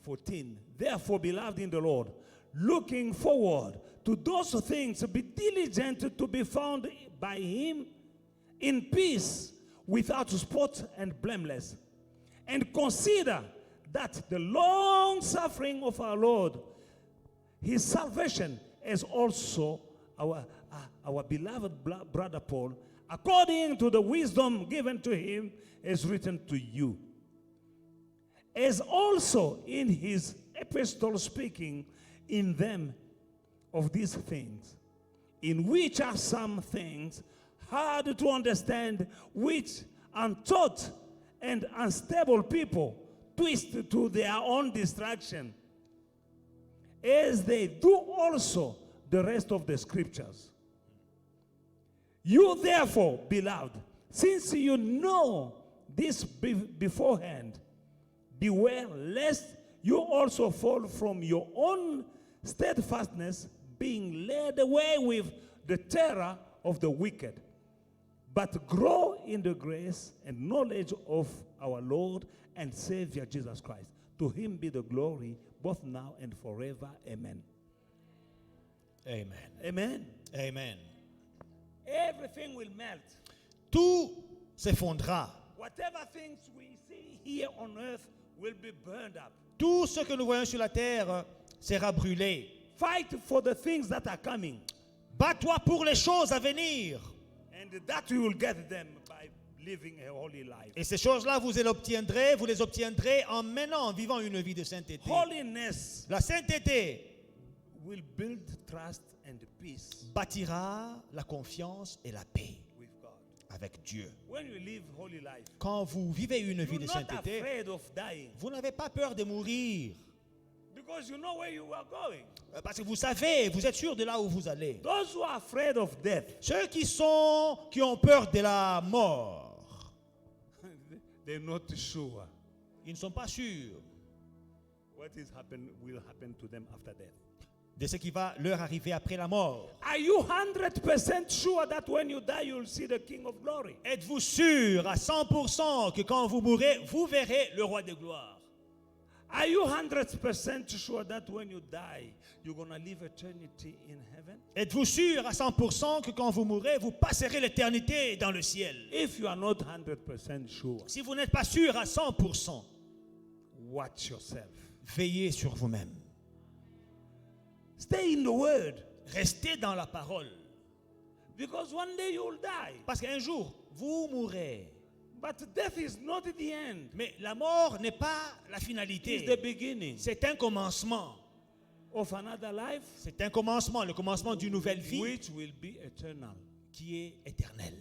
S2: 14, therefore, beloved in the Lord, looking forward to those things, be diligent to be found by him in peace, without spot and blameless. And consider that the long suffering of our Lord, his salvation, is also our beloved brother Paul, according to the wisdom given to him, is written to you. As also in his epistle speaking in them of these things, in which are some things hard to understand, which untaught and unstable people twist to their own destruction, as they do also the rest of the scriptures. You therefore, beloved, since you know this beforehand, beware lest you also fall from your own steadfastness, being led away with the terror of the wicked, but grow in the grace and knowledge of our Lord and Savior Jesus Christ. To him be the glory both now and forever. Amen.
S3: Amen.
S2: Amen.
S3: Amen.
S2: Everything will melt.
S3: Tout s'effondrera.
S2: Whatever things we see here on earth will be burned up.
S3: Tout ce que nous voyons sur la terre sera brûlé.
S2: Fight for the things that are coming,
S3: Bats-toi pour les choses à venir.
S2: and that you will get them by living a holy life.
S3: Et ces choses-là, vous les obtiendrez en menant, en vivant une vie de sainteté.
S2: Holiness
S3: La sainteté
S2: will build trust and peace
S3: bâtira la confiance et la paix
S2: with God.
S3: avec Dieu.
S2: When you live holy life,
S3: Quand vous vivez une vie
S2: you're
S3: de
S2: not
S3: sainteté,
S2: afraid of dying
S3: vous n'avez pas peur de mourir.
S2: because you know where you are going.
S3: Parce que vous savez, vous êtes sûr de là où vous allez.
S2: Those who are afraid of death,
S3: Ceux qui ont peur de la mort,
S2: they're not sure
S3: ils ne sont pas sûrs
S2: will happen to them after death.
S3: de ce qui va leur arriver après la mort.
S2: Are you 100% sure that when you die, you'll see the King of Glory?
S3: Êtes-vous sûr à 100% que quand vous mourrez, vous verrez le roi de gloire?
S2: Are you 100% sure that when you die, you're going to live eternity in heaven?
S3: Êtes-vous sûr à 100% que quand vous mourrez, vous passerez l'éternité dans le ciel?
S2: If you are not 100% sure,
S3: Si vous n'êtes pas sûr à 100%,
S2: watch yourself.
S3: veillez sur vous-même.
S2: Stay in the Word,
S3: Restez dans la parole.
S2: because one day you'll die.
S3: Parce qu'un jour, vous mourrez.
S2: But death is not the end.
S3: Mais la mort n'est pas la
S2: It's the
S3: finalité.
S2: beginning
S3: C'est un commencement.
S2: of another life,
S3: C'est un commencement, le commencement d'une nouvelle vie
S2: which will be eternal.
S3: qui est éternelle.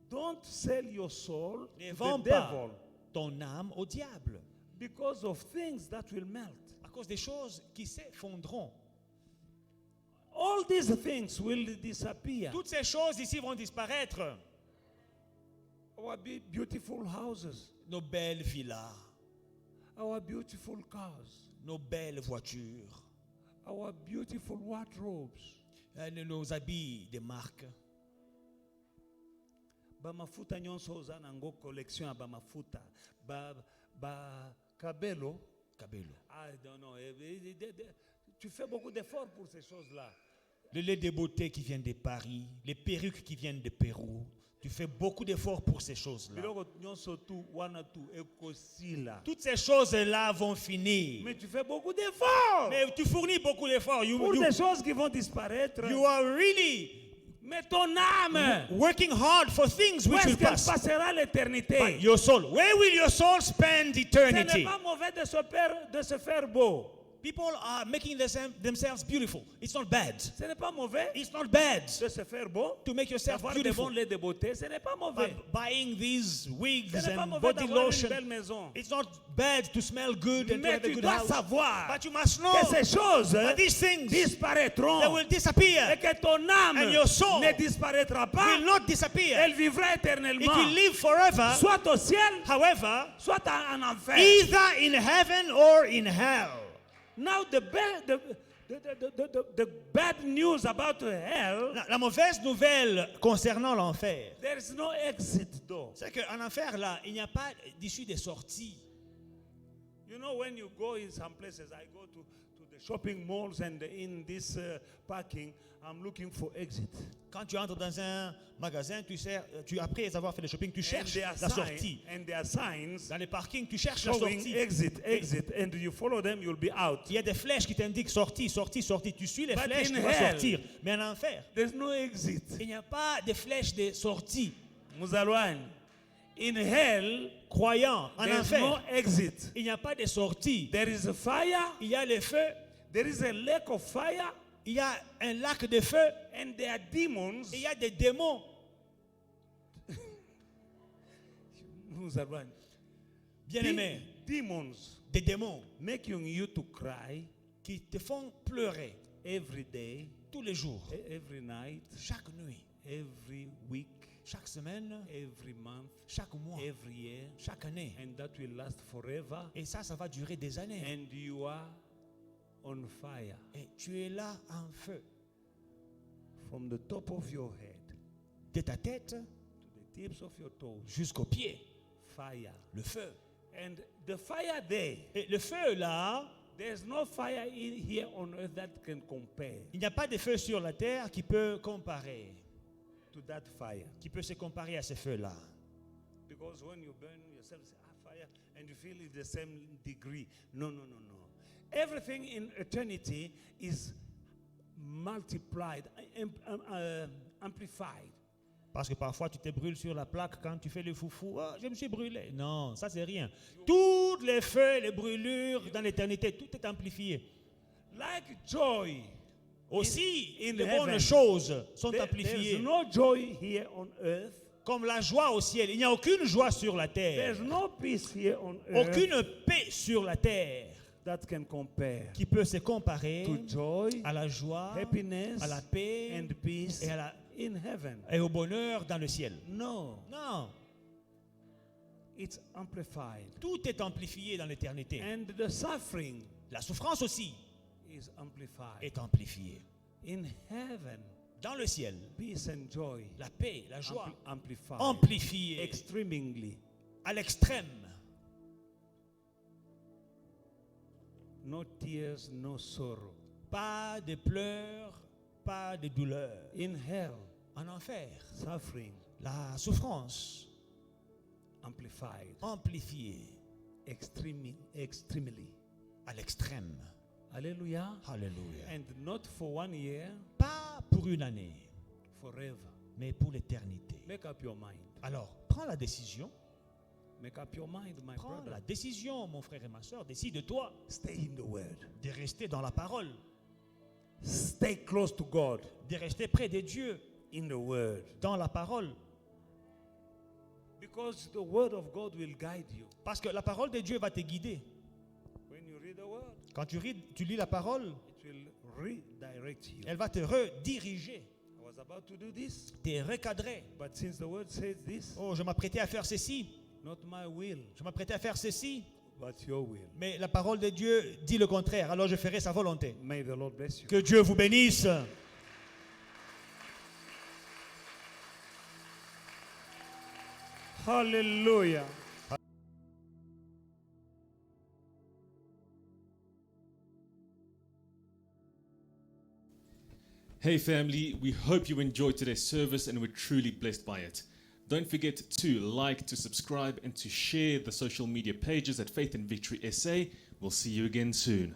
S2: Don't sell your soul
S3: Ne
S2: to
S3: vends
S2: the
S3: pas
S2: devil
S3: ton âme au diable
S2: because of things that will melt.
S3: à cause des choses qui s'effondreront.
S2: All these things will disappear.
S3: Toutes ces choses ici vont disparaître.
S2: Our beautiful houses,
S3: Nos belles villas,
S2: our beautiful cars,
S3: nos belles voitures,
S2: our beautiful wardrobes.
S3: nos habits de marque.
S2: Bamafuta nyonso oza nango collection ya bamafuta. Ba Cabello.
S3: Cabello.
S2: I don't know. Tu fais beaucoup d'efforts pour ces choses-là.
S3: Le lait de beauté qui vient de Paris, les perruques qui viennent de Pérou. Tu fais beaucoup d'efforts pour ces choses-là.
S2: Biloko nyonso tu wana tu ekosila.
S3: Toutes ces choses-là vont finir.
S2: Mais tu fais beaucoup d'efforts
S3: Mais tu fournis beaucoup d'efforts.
S2: pour des choses qui vont disparaître.
S3: You are really
S2: Mais ton âme,
S3: working hard for things
S2: où
S3: which
S2: est-ce
S3: will
S2: qu'elle
S3: pass.
S2: passera l'éternité?
S3: But your soul, where will your soul spend
S2: Ce n'est
S3: eternity?
S2: pas mauvais de se faire beau.
S3: People are making themselves beautiful. It's not bad.
S2: Ce n'est pas mauvais
S3: It's not bad
S2: de se faire beau.
S3: to make yourself
S2: D'avoir des bons
S3: beautiful.
S2: laits de beauté, ce n'est pas mauvais.
S3: By buying these wigs
S2: Ce n'est pas
S3: and
S2: mauvais
S3: body
S2: d'avoir une
S3: lotion.
S2: belle maison.
S3: It's not bad to smell good and to
S2: Mais
S3: have a
S2: tu
S3: good
S2: dois
S3: house.
S2: savoir
S3: But you must know
S2: que ces choses
S3: that these things, they
S2: disparaîtront
S3: will disappear.
S2: et que ton âme
S3: And your soul
S2: ne disparaîtra pas.
S3: Will not disappear.
S2: Elle vivra
S3: It
S2: éternellement,
S3: will live forever.
S2: soit au ciel,
S3: However,
S2: soit en enfer.
S3: either in heaven or in hell.
S2: Now the bad news about hell,
S3: La mauvaise nouvelle concernant l'enfer,
S2: there is no exit door.
S3: c'est qu'en enfer, là, il n'y a pas d'issue de sortie.
S2: You know, when you go in some places, I go to the shopping malls, and in this parking, I'm looking for exit.
S3: Quand tu entres dans un magasin, après avoir fait le shopping, tu
S2: And
S3: cherches
S2: there are
S3: la sortie.
S2: and there are signs
S3: Dans les parkings, tu cherches la
S2: showing
S3: sortie.
S2: exit, exit, and you follow them, you'll be out.
S3: Il y a des flèches qui t'indiquent sortie, sortie, sortie. Tu suis les
S2: But
S3: flèches,
S2: in
S3: tu vas
S2: hell,
S3: sortir. Mais en enfer,
S2: There's no exit.
S3: il n'y a pas de flèches de sortie.
S2: Muzalwan, in hell,
S3: Croyant, en
S2: there's
S3: enfer,
S2: no exit.
S3: il n'y a pas de sortie.
S2: There is a fire,
S3: Il y a le feu,
S2: there is a lake of fire,
S3: il y a un lac de feu,
S2: and there are demons.
S3: et il y a des démons.
S2: Muzalwan,
S3: Bien-aimés,
S2: demons
S3: des démons
S2: making you to cry
S3: qui te font pleurer
S2: every day,
S3: tous les jours,
S2: every night,
S3: chaque nuit,
S2: every week,
S3: chaque semaine,
S2: every month,
S3: chaque mois,
S2: every year,
S3: chaque année.
S2: and that will last forever.
S3: Et ça va durer des années.
S2: And you are on fire
S3: Et tu es là en feu.
S2: from the top of your head
S3: de ta tête
S2: to the tips of your toes.
S3: jusqu'aux pieds.
S2: Fire.
S3: Le feu.
S2: And the fire there,
S3: Et le feu là,
S2: there's no fire here on earth that can compare
S3: il n'y a pas de feu sur la terre qui peut comparer,
S2: to that fire.
S3: qui peut se comparer à ce feu-là.
S2: Because when you burn yourself, say, fire, and you feel it the same degree. No, no, no, no. Everything in eternity is multiplied, amplified.
S3: Parce que parfois tu te brûles sur la plaque quand tu fais le foufou. Ah, je me suis brûlé. Non, ça c'est rien. Toutes les feux, les brûlures dans l'éternité, tout est amplifié.
S2: Like joy.
S3: Aussi,
S2: in
S3: les
S2: heaven.
S3: bonnes choses sont
S2: There's
S3: amplifiées.
S2: no joy here on earth.
S3: Comme la joie au ciel. Il n'y a aucune joie sur la terre.
S2: There's no peace here on earth
S3: Aucune paix sur la terre
S2: that can compare
S3: qui peut se comparer
S2: to joy,
S3: à la joie,
S2: happiness,
S3: à la paix
S2: and peace
S3: et, à la-
S2: in heaven.
S3: et au bonheur dans le ciel.
S2: No,
S3: Non,
S2: it's amplified.
S3: tout est amplifié dans l'éternité.
S2: And the suffering
S3: La souffrance aussi
S2: is amplified.
S3: est amplifiée.
S2: In heaven,
S3: Dans le ciel,
S2: peace and joy
S3: la paix, la joie,
S2: amplified.
S3: amplifiée
S2: Extremely.
S3: à l'extrême.
S2: No tears, no sorrow.
S3: Pas de pleurs, pas de douleurs.
S2: In hell,
S3: En enfer,
S2: suffering
S3: la souffrance
S2: amplified.
S3: amplifiée
S2: Extremely.
S3: à l'extrême.
S2: Hallelujah.
S3: Alléluia.
S2: And not for 1 year,
S3: Pas pour une année,
S2: forever.
S3: mais pour l'éternité.
S2: Make up your mind.
S3: Alors, prends la décision.
S2: Make up your mind, my
S3: Prends
S2: brother.
S3: la décision, mon frère et ma soeur. Décide-toi
S2: Stay in the word.
S3: de rester dans la parole,
S2: Stay close to God
S3: de rester près de Dieu
S2: in the word.
S3: dans la parole.
S2: Because the word of God will guide you.
S3: Parce que la parole de Dieu va te guider.
S2: When you read the word,
S3: Quand tu lis la parole,
S2: it will redirect you.
S3: elle va te rediriger,
S2: I was about to do this,
S3: te recadrer.
S2: but since the word says this,
S3: Oh, je m'apprêtais à faire ceci,
S2: not my will,
S3: je m'apprêtais à faire ceci,
S2: but your will.
S3: mais la parole de Dieu dit le contraire, alors je ferai sa volonté.
S2: May the Lord bless you.
S3: Que Dieu vous bénisse.
S2: Hallelujah.
S1: Hey family, we hope you enjoyed today's service and were truly blessed by it. Don't forget to like, to subscribe, and to share the social media pages at Faith and Victory SA. We'll see you again soon.